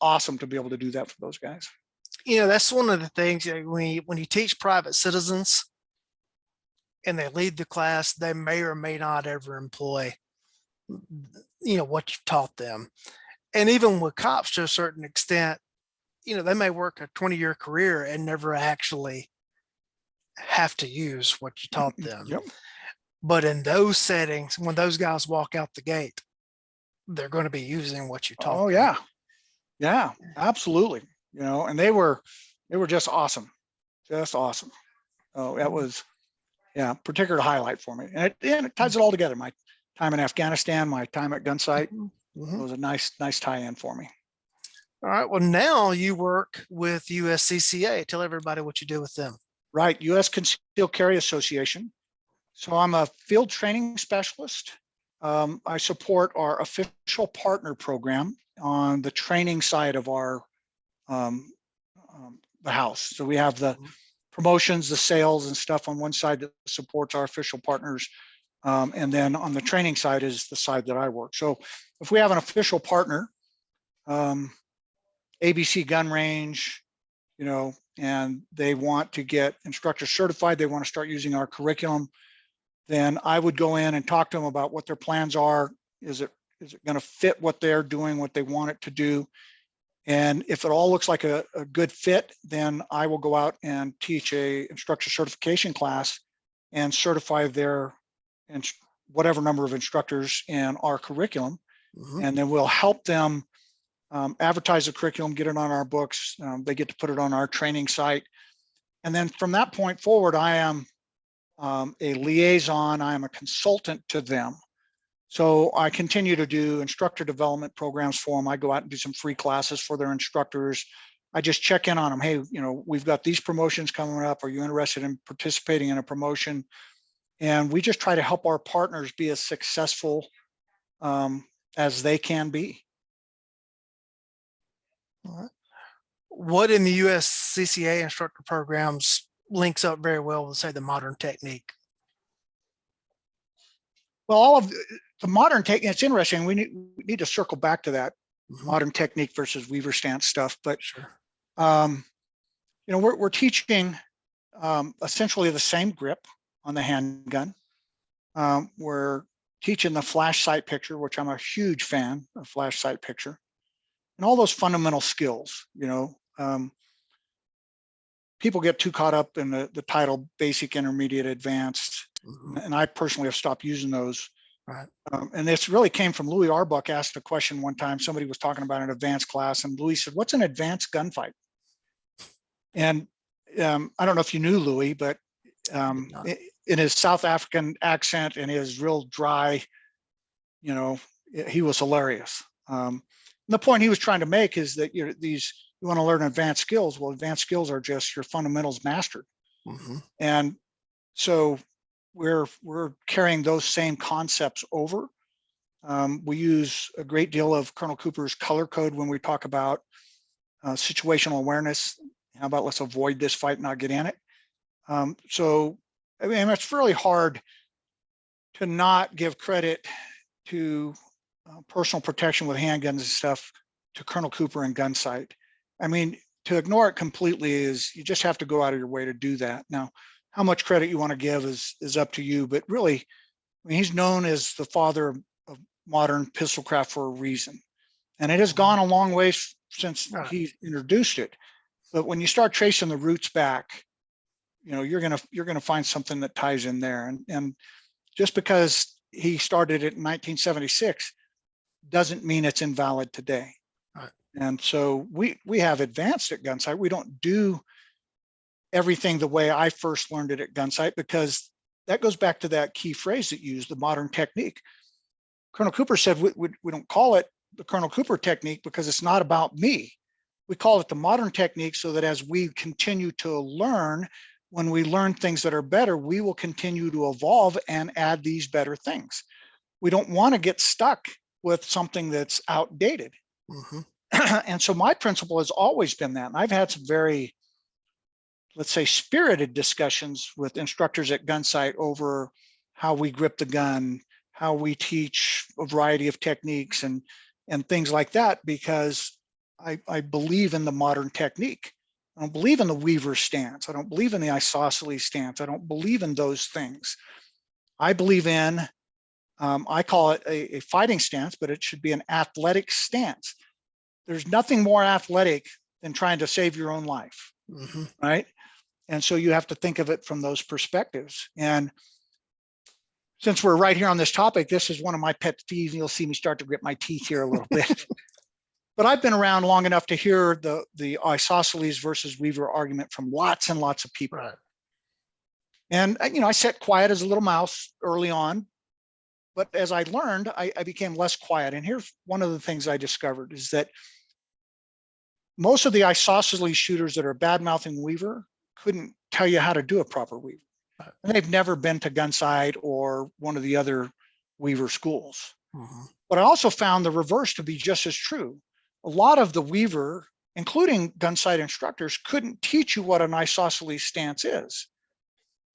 B: awesome to be able to do that for those guys.
A: That's one of the things when you teach private citizens and they lead the class, they may or may not ever employ, what you've taught them. And even with cops to a certain extent, they may work a 20-year career and never actually have to use what you taught them.
B: Yep.
A: But in those settings, when those guys walk out the gate, they're going to be using what you taught them.
B: Yeah, absolutely. And they were just awesome. Just awesome. Oh, that was, particular highlight for me. And it ties it all together. My time in Afghanistan, my time at Gunsite, it was a nice tie-in for me.
A: All right. Well, now you work with USCCA. Tell everybody what you do with them.
B: Right. U.S. Concealed Carry Association. So I'm a field training specialist. I support our official partner program on the training side of our the house. So we have the promotions, the sales and stuff on one side that supports our official partners. And then on the training side is the side that I work. So if we have an official partner, ABC gun range, and they want to get instructor certified, they want to start using our curriculum, then I would go in and talk to them about what their plans are. Is it going to fit what they're doing, what they want it to do? And if it all looks like a good fit, then I will go out and teach a instructor certification class and certify their whatever number of instructors in our curriculum. And then we'll help them advertise the curriculum, get it on our books. They get to put it on our training site. And then from that point forward, I am a liaison. I am a consultant to them. So I continue to do instructor development programs for them. I go out and do some free classes for their instructors. I just check in on them. Hey, we've got these promotions coming up. Are you interested in participating in a promotion? And we just try to help our partners be as successful as they can be.
A: All right. What in the USCCA instructor programs links up very well with, say, the modern technique?
B: Well, all of the modern technique, it's interesting. We need to circle back to that modern technique versus Weaver stance stuff. But,
A: sure.
B: We're teaching essentially the same grip on the handgun. We're teaching the flash sight picture, which I'm a huge fan of flash sight picture, and all those fundamental skills. People get too caught up in the title basic, intermediate, advanced, and I personally have stopped using those.
A: Right.
B: And this really came from Louis Arbuck. Asked a question one time. Somebody was talking about an advanced class, and Louis said, "What's an advanced gunfight?" And I don't know if you knew Louis, but in his South African accent and his real dry, he was hilarious. The point he was trying to make is that you want to learn advanced skills. Well, advanced skills are just your fundamentals mastered. And so we're carrying those same concepts over. We use a great deal of Colonel Cooper's color code when we talk about situational awareness. How about let's avoid this fight, not get in it? So, I mean, it's really hard to not give credit to personal protection with handguns and stuff to Colonel Cooper and Gunsite. I mean, to ignore it completely is you just have to go out of your way to do that. Now, how much credit you want to give is up to you, but really, I mean, he's known as the father of modern pistolcraft for a reason. And it has gone a long way since he introduced it. But when you start tracing the roots back, you're gonna find something that ties in there. And just because he started it in 1976 doesn't mean it's invalid today.
A: Right.
B: And so we have advanced at Gunsite. We don't do everything the way I first learned it at Gunsite, because that goes back to that key phrase that you used, the modern technique. Colonel Cooper said we don't call it the Colonel Cooper technique because it's not about me. We call it the modern technique so that as we continue to learn, when we learn things that are better, we will continue to evolve and add these better things. We don't want to get stuck with something that's outdated.
A: Mm-hmm.
B: And so my principle has always been that. And I've had some very, let's say, spirited discussions with instructors at Gunsite over how we grip the gun, how we teach a variety of techniques and things like that, because I believe in the modern technique. I don't believe in the Weaver stance. I don't believe in the isosceles stance. I don't believe in those things. I believe in, I call it a fighting stance, but it should be an athletic stance. There's nothing more athletic than trying to save your own life,
A: Mm-hmm.
B: right? And so you have to think of it from those perspectives. And since we're right here on this topic, this is one of my pet peeves, and you'll see me start to grit my teeth here a little bit. But I've been around long enough to hear the isosceles versus Weaver argument from lots and lots of people.
A: Right.
B: And I sat quiet as a little mouse early on, but as I learned, I became less quiet. And here's one of the things I discovered is that most of the isosceles shooters that are bad-mouthing Weaver couldn't tell you how to do a proper Weaver. And they've never been to Gunsite or one of the other Weaver schools.
A: Mm-hmm.
B: But I also found the reverse to be just as true. A lot of the Weaver, including Gunsite instructors, couldn't teach you what an isosceles stance is.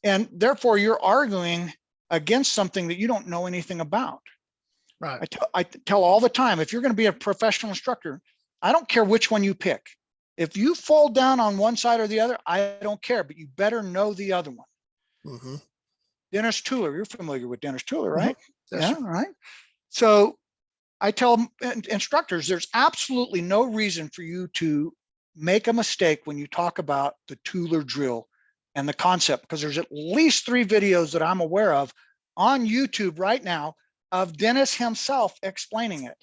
B: And therefore, you're arguing against something that you don't know anything about.
A: Right.
B: I tell all the time, if you're going to be a professional instructor, I don't care which one you pick. If you fall down on one side or the other, I don't care, but you better know the other one.
A: Mm-hmm.
B: Dennis Tuller, you're familiar with Dennis Tuller, right?
A: Mm-hmm.
B: Yeah, right. So I tell instructors, there's absolutely no reason for you to make a mistake when you talk about the Tuller drill and the concept, because there's at least 3 videos that I'm aware of on YouTube right now of Dennis himself explaining it.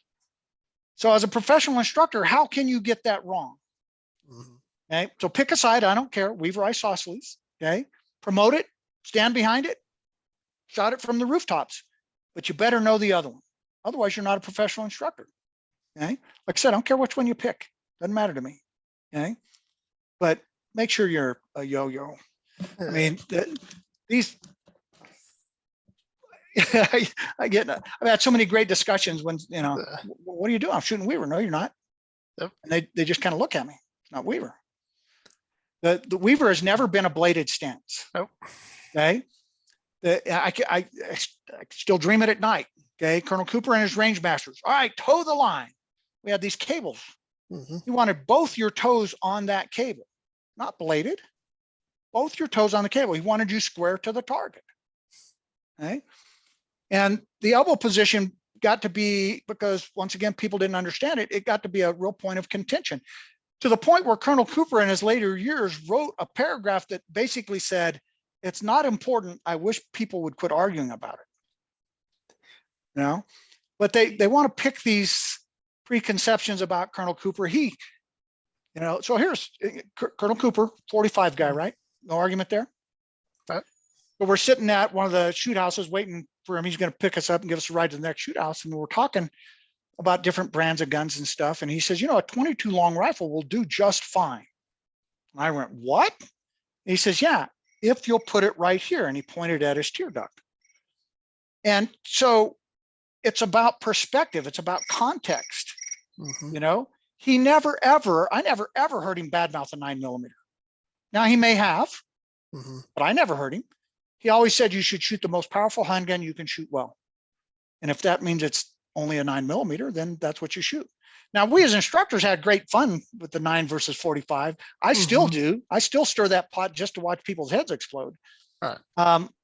B: So as a professional instructor, how can you get that wrong?
A: Mm-hmm.
B: Okay, so pick a side, I don't care, Weaver isosceles, okay? Promote it, stand behind it, shout it from the rooftops, but you better know the other one. Otherwise, you're not a professional instructor, okay? Like I said, I don't care which one you pick, doesn't matter to me, okay? But make sure you're a yo-yo. I mean, these, I've had so many great discussions when, what are you doing? I'm shooting Weaver. No, you're not.
A: Yep.
B: And they just kind of look at me. It's not Weaver. The Weaver has never been a bladed stance.
A: Nope.
B: Okay. I still dream it at night. Okay. Colonel Cooper and his range masters. All right, toe the line. We had these cables.
A: Mm-hmm.
B: You wanted both your toes on that cable, not bladed. Both your toes on the cable. He wanted you square to the target. Okay. And the elbow position got to be, because once again, people didn't understand it, it got to be a real point of contention, to the point where Colonel Cooper in his later years wrote a paragraph that basically said, it's not important. I wish people would quit arguing about it. But they want to pick these preconceptions about Colonel Cooper. So here's Colonel Cooper, 45 guy, right? No argument there.
A: Right.
B: But we're sitting at one of the shoot houses waiting for him. He's going to pick us up and give us a ride to the next shoot house. And we're talking about different brands of guns and stuff. And he says, a 22 long rifle will do just fine. And I went, what? And he says, yeah, if you'll put it right here. And he pointed at his tear duct. And so it's about perspective. It's about context.
A: Mm-hmm.
B: I never ever heard him badmouth a 9mm. Now he may have,
A: Mm-hmm.
B: but I never heard him. He always said you should shoot the most powerful handgun you can shoot well. And if that means it's only a 9mm, then that's what you shoot. Now, we as instructors had great fun with the 9 versus 45. I still do. I still stir that pot just to watch people's heads explode.
A: Right.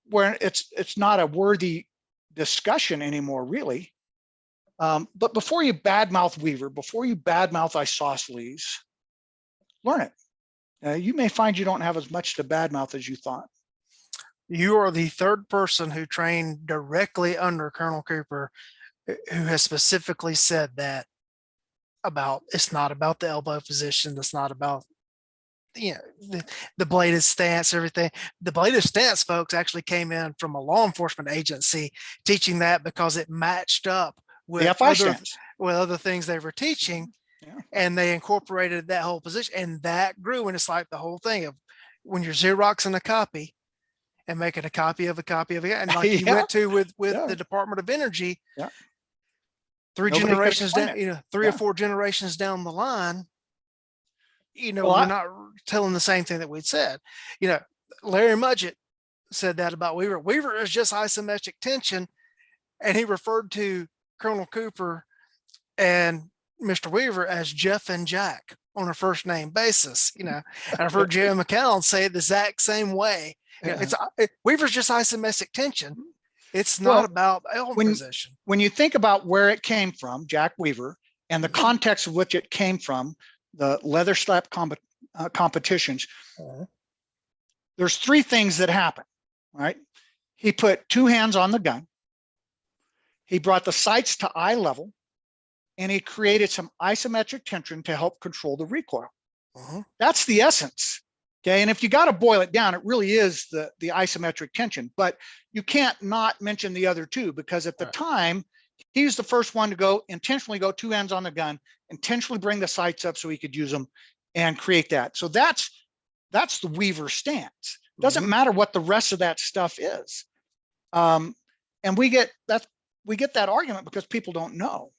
B: Where it's not a worthy discussion anymore, really. But before you badmouth Weaver, before you badmouth isosceles, learn it. You may find you don't have as much to badmouth as you thought.
A: You are the third person who trained directly under Colonel Cooper who has specifically said that about, it's not about the elbow position. It's not about, the bladed stance, everything. The bladed stance, folks, actually came in from a law enforcement agency teaching that because it matched up with other things they were teaching.
B: Yeah.
A: And they incorporated that whole position, and that grew. And it's like the whole thing of when you're Xeroxing a copy and making a copy of a copy of it, and like you
B: Yeah,
A: went to with
B: yeah,
A: the Department of Energy,
B: yeah.
A: three
B: Nobody could
A: generations
B: explain
A: down,
B: it.
A: three or
B: Yeah.
A: four generations down the line,
B: Well,
A: we're not telling the same thing that we'd said. Larry Mudgett said that about Weaver. Weaver is just isometric tension, and he referred to Colonel Cooper and Mr. Weaver as Jeff and Jack on a first name basis. And I've heard Jerry McCallum say it the exact same way.
B: yeah.
A: Weaver's just isometric tension. It's not
B: Well,
A: about element position.
B: when you think about where it came from, Jack Weaver, and the context of which it came from, the leather slap competitions, there's three things that happen, right? He put two hands on the gun. He brought the sights to eye level, and he created some isometric tension to help control the recoil. That's the essence. Okay. And if you got to boil it down, it really is the isometric tension, but you can't not mention the other two, because at the time, he's the first one to intentionally go two hands on the gun, intentionally bring the sights up so he could use them and create that. So that's the Weaver stance. Doesn't matter what the rest of that stuff is. And we get that argument because people don't know.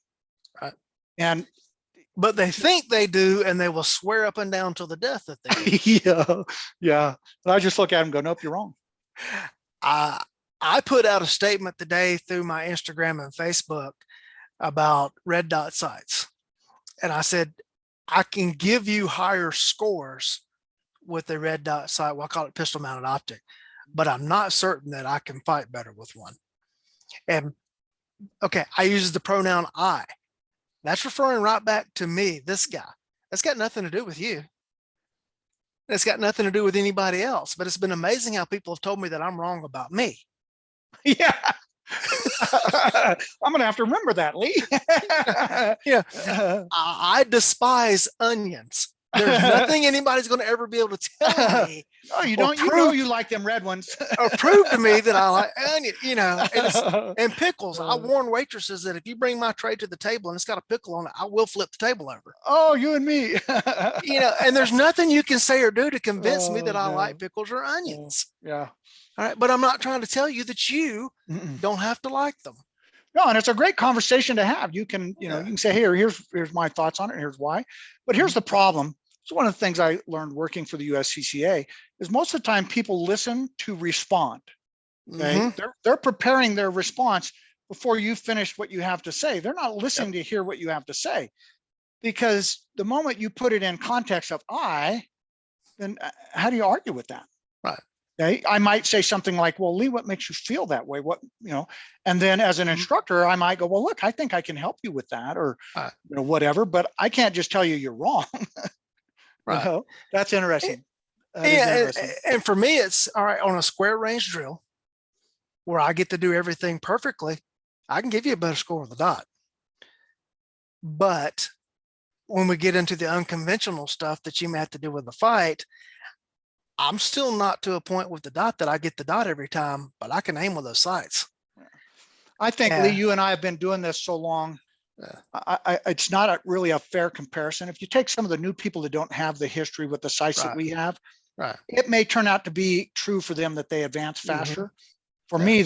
A: Right. But they think they do, and they will swear up and down till the death that they
B: do. Yeah. And I just look at them and go, nope, you're wrong.
A: I put out a statement today through my Instagram and Facebook about red dot sights. And I said, I can give you higher scores with a red dot sight. Well, I call it pistol mounted optic, but I'm not certain that I can fight better with one. And okay, I use the pronoun I. That's referring right back to me, this guy. That's got nothing to do with you. It's got nothing to do with anybody else, but it's been amazing how people have told me that I'm wrong about me.
B: Yeah. I'm going to have to remember that, Lee.
A: I despise onions. There's nothing anybody's going to ever be able to tell me.
B: Oh, you don't. You like them red ones.
A: Or prove to me that I like onion. And pickles. I warn waitresses that if you bring my tray to the table and it's got a pickle on it, I will flip the table over.
B: Oh, you and me.
A: And there's nothing you can say or do to convince me that I like pickles or onions.
B: Yeah.
A: All right, but I'm not trying to tell you that you don't have to like them.
B: No, and it's a great conversation to have. You can, you can say, hey, here's my thoughts on it. Here's why. But here's the problem. So one of the things I learned working for the USCCA is most of the time people listen to respond. Okay, they're preparing their response before you finish what you have to say. They're not listening to hear what you have to say, because the moment you put it in context of then how do you argue with that?
A: Right.
B: Okay, I might say something like, well, Lee, what makes you feel that way? And then as an instructor, I might go, well, look, I think I can help you with that, or whatever, but I can't just tell you you're wrong.
A: Right.
B: That's interesting.
A: And for me, it's all right on a square range drill where I get to do everything perfectly. I can give you a better score with the dot. But when we get into the unconventional stuff that you may have to do with the fight, I'm still not to a point with the dot that I get the dot every time, but I can aim with those sights.
B: I think, Lee, you and I have been doing this so long. It's not really a fair comparison. If you take some of the new people that don't have the history with the sights that we have, it may turn out to be true for them that they advance faster. For me,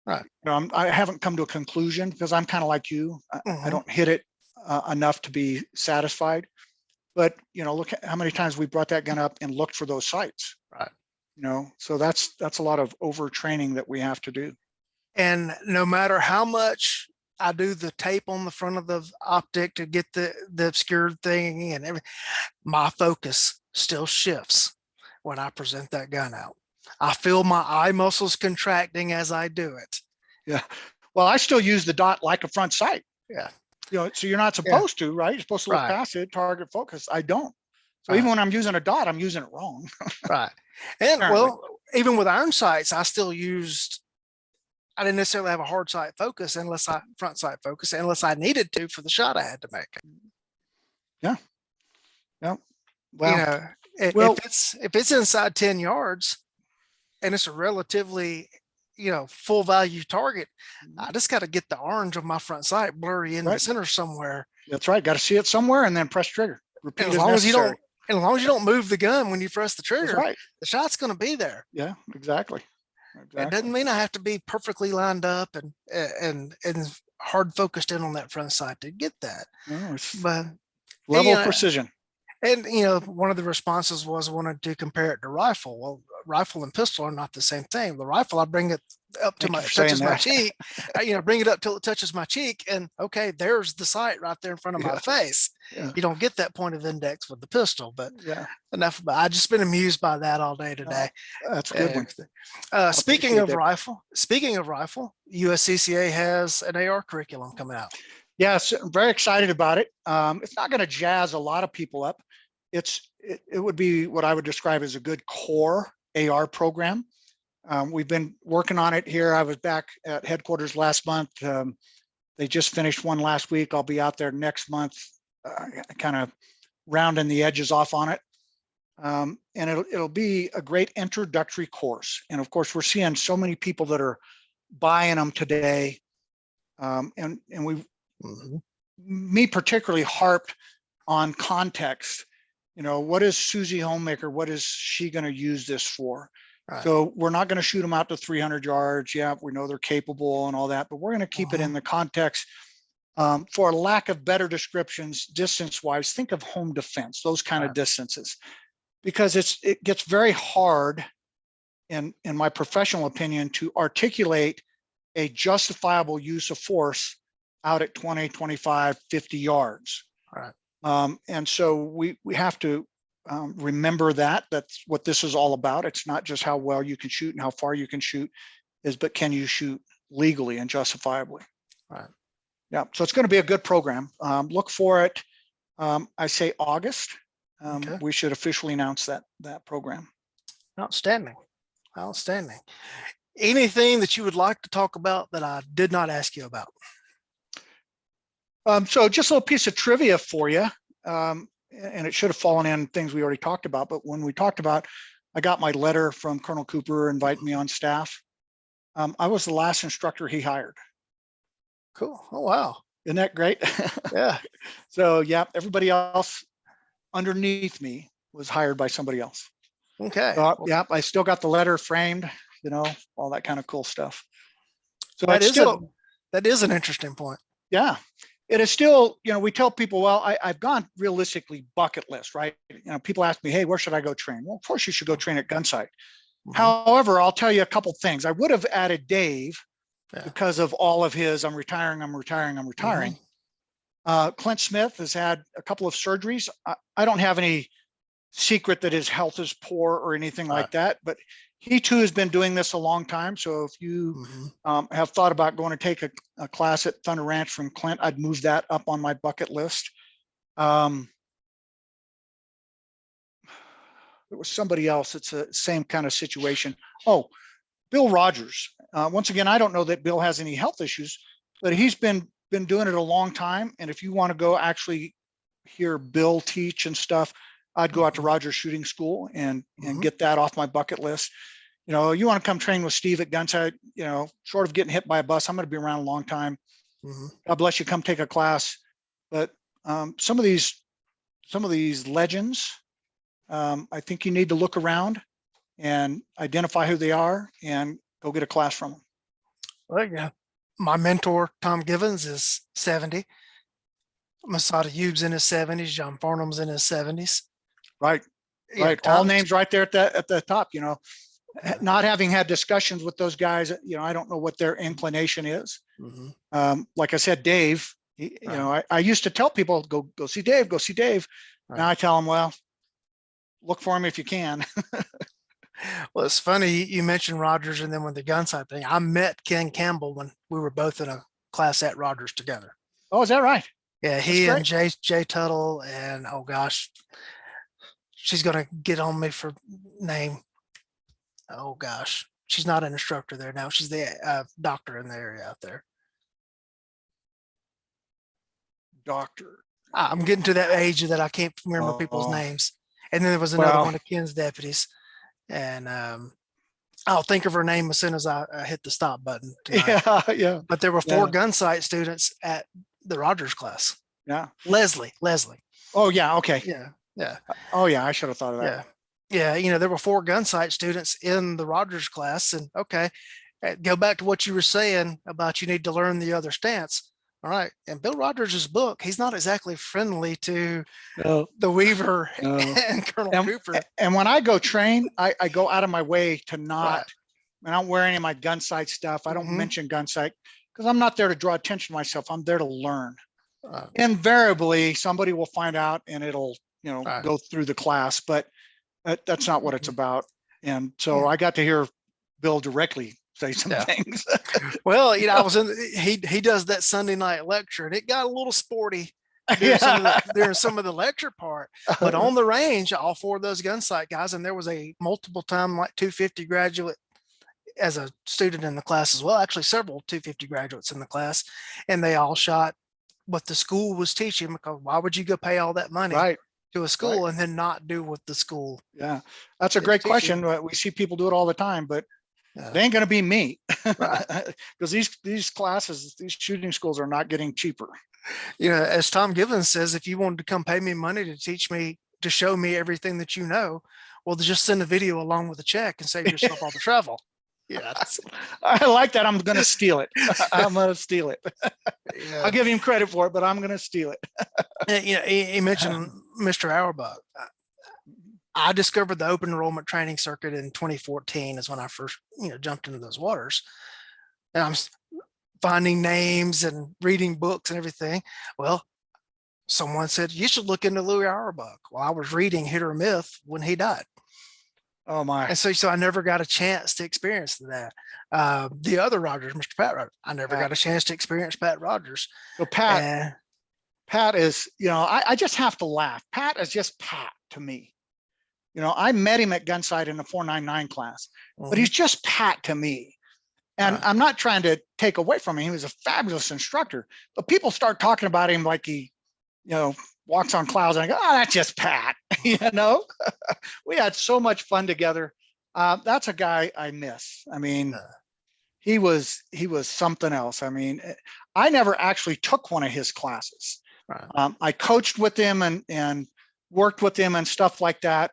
B: I haven't come to a conclusion, because I'm kind of like you. I don't hit it enough to be satisfied. But look at how many times we brought that gun up and looked for those sights. Right. So that's a lot of overtraining that we have to do.
A: And no matter how much I do the tape on the front of the optic to get the obscured thing and everything, my focus still shifts when I present that gun out. I feel my eye muscles contracting as I do it.
B: Yeah. Well, I still use the dot like a front sight.
A: Yeah.
B: So you're not supposed to, right? You're supposed to look past it, target focus. I don't. So even when I'm using a dot, I'm using it wrong.
A: Right. And well, even with iron sights, I didn't necessarily have a hard sight focus front sight focus, unless I needed to for the shot I had to make.
B: Yeah. Yeah.
A: Well, if it's inside 10 yards and it's a relatively, full value target, I just got to get the orange of my front sight blurry in the center somewhere.
B: That's right. Got to see it somewhere and then press trigger. Repeat
A: as long as you don't, And as long as you don't move the gun when you press the
B: That's
A: trigger,
B: right.
A: the shot's going to be there.
B: Yeah, exactly.
A: It doesn't mean I have to be perfectly lined up and hard focused in on that front sight to get that.
B: No, it's
A: But
B: level of precision.
A: and one of the responses was wanted to compare it to rifle. Well, rifle and pistol are not the same thing. The rifle, I bring it up to touches my cheek. Bring it up till it touches my cheek, and okay, there's the sight right there in front of my face.
B: Yeah.
A: You don't get that pointed index with the pistol, but
B: Yeah.
A: enough. I just been amused by that all day today.
B: That's a good one.
A: Speaking of rifle, USCCA has an AR curriculum coming out.
B: Yes, I'm very excited about it. It's not going to jazz a lot of people up. It would be what I would describe as a good core AR program. We've been working on it here. I was back at headquarters last month. They just finished one last week. I'll be out there next month, kind of rounding the edges off on it. And it'll be a great introductory course. And of course, we're seeing so many people that are buying them today. And we, me particularly, harped on context. What is Susie Homemaker? What is she going to use this for? Right. So we're not going to shoot them out to 300 yards. Yeah, we know they're capable and all that, but we're going to keep it in the context. For lack of better descriptions, distance-wise, think of home defense, those kind of distances, because it gets very hard, in my professional opinion, to articulate a justifiable use of force out at 20, 25, 50 yards.
A: Right.
B: And so we have to remember that's what this is all about. It's not just how well you can shoot and how far you can shoot, but can you shoot legally and justifiably?
A: Right.
B: Yeah. So it's going to be a good program. Look for it. I say August. Okay. We should officially announce that program.
A: Outstanding. Outstanding. Anything that you would like to talk about that I did not ask you about?
B: So just a little piece of trivia for you. And it should have fallen in things we already talked about, but when we talked about, I got my letter from Colonel Cooper inviting me on staff. I was the last instructor he hired.
A: Cool. Oh, wow.
B: Isn't that great?
A: Yeah.
B: So yeah, everybody else underneath me was hired by somebody else.
A: Okay.
B: Yeah, I still got the letter framed, all that kind of cool stuff. So
A: that is an interesting point.
B: Yeah. It is still, we tell people, well, I've gone realistically bucket list, right? People ask me, hey, where should I go train? Well, of course you should go train at Gunsite. However, I'll tell you a couple things. I would have added Dave because of all of his, I'm retiring. Clint Smith has had a couple of surgeries. I don't have any secret that his health is poor or anything like that, but he too has been doing this a long time. So if you have thought about going to take a class at Thunder Ranch from Clint, I'd move that up on my bucket list. There was somebody else. It's the same kind of situation. Oh, Bill Rogers. Once again, I don't know that Bill has any health issues, but he's been doing it a long time. And if you want to go actually hear Bill teach and stuff, I'd go out to Rogers Shooting School and get that off my bucket list. You want to come train with Steve at Gunsite, short of getting hit by a bus, I'm going to be around a long time. God bless you, come take a class. But some of these legends, I think you need to look around and identify who they are and go get a class from them.
A: Well, yeah. My mentor, Tom Givens, is 70. Masada Yube's in his 70s. John Farnham's in his 70s.
B: Right.
A: Yeah,
B: right. All names right there at the top, not having had discussions with those guys, I don't know what their inclination is. Like I said, Dave, I used to tell people, go see Dave, go see Dave. Right. Now I tell them, well, look for him if you can.
A: Well, it's funny you mentioned Rogers, and then with the Gunsite thing, I met Ken Campbell when we were both in a class at Rogers together.
B: Oh, is that right?
A: Yeah, he and Jay Tuttle, and oh gosh, she's gonna get on me for name. Oh gosh, she's not an instructor there now. She's the doctor in the area out there.
B: Doctor.
A: I'm getting to that age that I can't remember people's names. And then there was another one of Ken's deputies, and I'll think of her name as soon as I hit the stop button tonight.
B: Yeah.
A: But there were 4 Gunsite students at the Rogers class.
B: Yeah.
A: Leslie.
B: Oh yeah. Okay.
A: Yeah. Yeah.
B: Oh yeah, I should have thought of that.
A: Yeah. Yeah. There were 4 Gunsite students in the Rogers class. And okay, go back to what you were saying about you need to learn the other stance. All right. And Bill Rogers' book, he's not exactly friendly to
B: No,
A: the Weaver
B: no.
A: and Colonel
B: And
A: Cooper.
B: and when I go train, I go out of my way to not.
A: Right.
B: I don't wear any of my Gunsite stuff. I don't
A: Mm-hmm.
B: mention Gunsite because I'm not there to draw attention to myself. I'm there to learn.
A: Right.
B: Invariably, somebody will find out and it'll,
A: Right.
B: go through the class, but that's not what it's about. And so
A: Yeah.
B: I got to hear Bill directly say some
A: Yeah.
B: things.
A: Well, I was he does that Sunday night lecture and it got a little sporty during
B: Yeah.
A: some of the lecture part, but on the range, all 4 of those Gunsight guys, and there was a multiple time like 250 graduate as a student in the class as well, actually several 250 graduates in the class, and they all shot what the school was teaching, because why would you go pay all that money
B: Right.
A: to a school and then not do what the school
B: Yeah. That's a
A: is
B: great
A: teaching?
B: question. We see people do it all the time, but
A: Yeah.
B: they ain't going to be me
A: Right.
B: because these classes, these shooting schools are not getting cheaper.
A: As Tom Givens says, if you wanted to come pay me money to teach me, to show me everything that you know, well, just send a video along with a check and save yourself all the travel. Yeah.
B: I like that. I'm going to steal it. I'm going to steal it.
A: Yeah.
B: I'll give him credit for it, but I'm going to steal it.
A: He mentioned Mr. Auerbach. I discovered the open enrollment training circuit in 2014 is when I first, jumped into those waters. And I'm finding names and reading books and everything. Well, someone said, you should look into Louis Auerbach. Well, I was reading Hit or Myth when he died.
B: Oh my.
A: And so I never got a chance to experience that. The other Rogers, Mr. Pat Rogers, I never got a chance to experience Pat Rogers.
B: So Pat is, I just have to laugh. Pat is just Pat to me. I met him at Gunsite in the 499 class, but he's just Pat to me. And I'm not trying to take away from him. He was a fabulous instructor, but people start talking about him like he, walks on clouds, and I go, oh, that's just Pat. We had so much fun together. That's a guy I miss. I mean, he was something else. I mean, I never actually took one of his classes.
A: Right.
B: I coached with him and worked with him and stuff like that,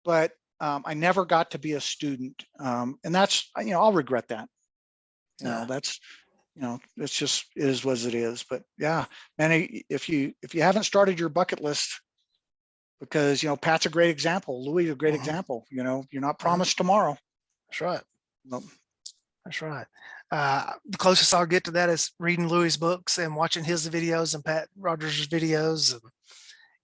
B: but I never got to be a student. And that's, I'll regret that. That's, it's just is what it is. But yeah, man, if you haven't started your bucket list, because Pat's a great example, Louis a great example. You're not promised tomorrow.
A: That's right.
B: Nope.
A: That's right. The closest I'll get to that is reading Louis' books and watching his videos and Pat Rogers' videos.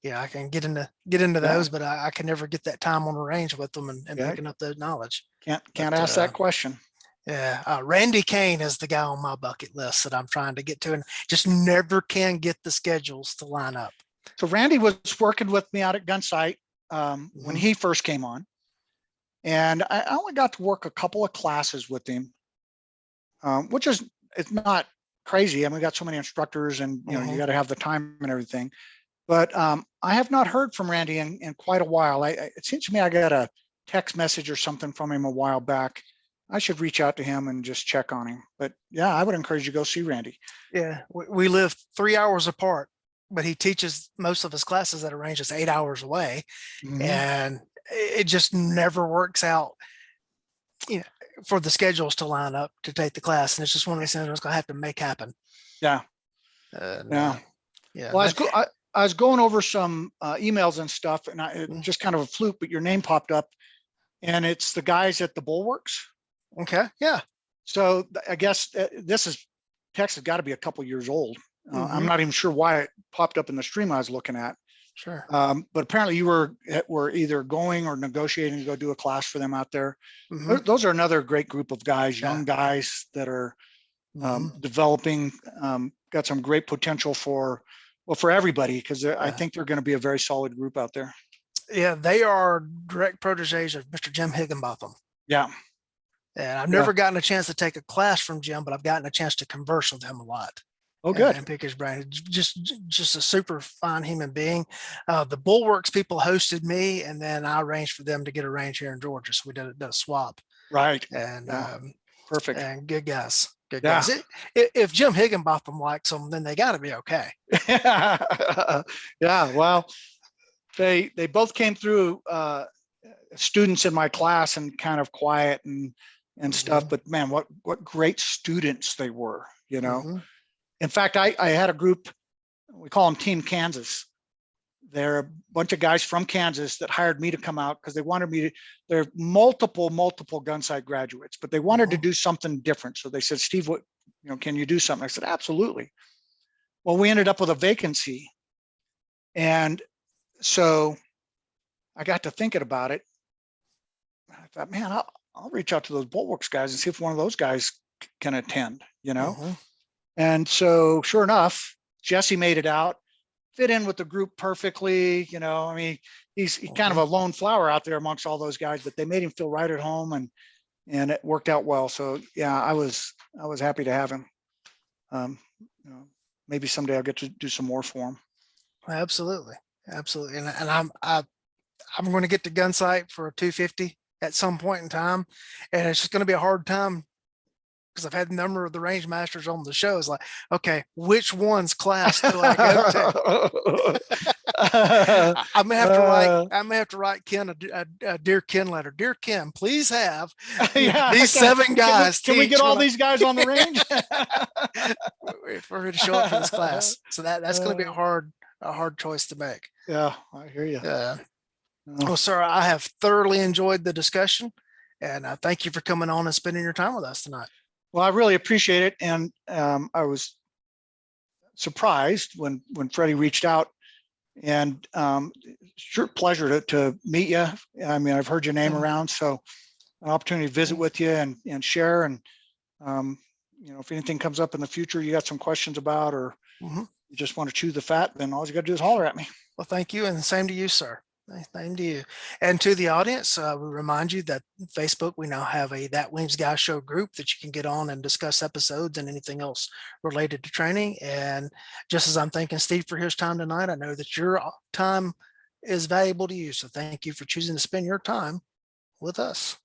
A: And I can get into those, but I can never get that time on the range with them and picking up the knowledge.
B: Can't ask that question.
A: Yeah, Randy Kane is the guy on my bucket list that I'm trying to get to, and just never can get the schedules to line up.
B: So Randy was working with me out at Gunsite when he first came on, and I only got to work a couple of classes with him, which is, it's not crazy. I mean, we got so many instructors, and you got to have the time and everything. But I have not heard from Randy in quite a while. It seems to me I got a text message or something from him a while back. I should reach out to him and just check on him. But yeah, I would encourage you to go see Randy.
A: Yeah, we live 3 hours apart, but he teaches most of his classes at a range that's 8 hours away. And it just never works out, for the schedules to line up to take the class. And it's just one of those things that's going to have to make happen.
B: Yeah.
A: Yeah.
B: Well, I was going over some emails and stuff, and it just kind of a fluke, but your name popped up, and it's the guys at the Bulwarks.
A: Okay. Yeah.
B: So I guess text has got to be a couple years old. I'm not even sure why it popped up in the stream I was looking at.
A: Sure.
B: But apparently you were either going or negotiating to go do a class for them out there. Those are another great group of guys, young guys that are developing, got some great potential for everybody, because I think they're going to be a very solid group out there.
A: Yeah, they are direct proteges of Mr. Jim Higginbotham.
B: Yeah.
A: And I've never gotten a chance to take a class from Jim, but I've gotten a chance to converse with him a lot.
B: Oh, good.
A: And pick his brain. Just a super fine human being. The Bulwarks people hosted me, and then I arranged for them to get a range here in Georgia. So we did a swap.
B: Right.
A: And
B: perfect.
A: And good guys. Good guys. If Jim Higginbotham likes them, then they got to be okay.
B: Yeah. Well, they both came through students in my class and kind of quiet and stuff, but man, what great students they were, you know. In fact, I had a group, we call them Team Kansas. They're a bunch of guys from Kansas that hired me to come out because they wanted me to, they're multiple Gunsite graduates, but they wanted to do something different. So they said, Steve, what, you know, can you do something? I said, absolutely. Well, we ended up with a vacancy. And so I got to thinking about it. I thought, man, I'll reach out to those Bulwarks guys and see if one of those guys can attend, you know? And so sure enough, Jesse made it out, fit in with the group perfectly. You know, I mean, he's kind of a lone flower out there amongst all those guys, but they made him feel right at home, and it worked out well. So yeah, I was happy to have him. You know, maybe someday I'll get to do some more for him.
A: Absolutely. Absolutely. And I'm going to get to Gunsite for a 250 at some point in time. And it's just going to be a hard time because I've had a number of the range masters on the show. It's like, okay, which one's class do I go to? I'm gonna have to write Ken a Dear Ken letter. Dear Ken, please have these 7 guys.
B: Can we get all these guys on the range?
A: For her to show up for this class. So that's going to be a hard choice to make.
B: Yeah, I hear you.
A: Well, sir, I have thoroughly enjoyed the discussion, and thank you for coming on and spending your time with us tonight.
B: Well, I really appreciate it. And I was surprised when Freddie reached out, and sure pleasure to meet you. I mean, I've heard your name around, so an opportunity to visit with you and share. And, you know, if anything comes up in the future, you got some questions about, or you just want to chew the fat, then all you got to do is holler at me.
A: Well, thank you. And the same to you, sir. Same to you. And to the audience, we remind you that Facebook, we now have a That Weems Guy Show group that you can get on and discuss episodes and anything else related to training. And just as I'm thanking Steve for his time tonight, I know that your time is valuable to you. So thank you for choosing to spend your time with us.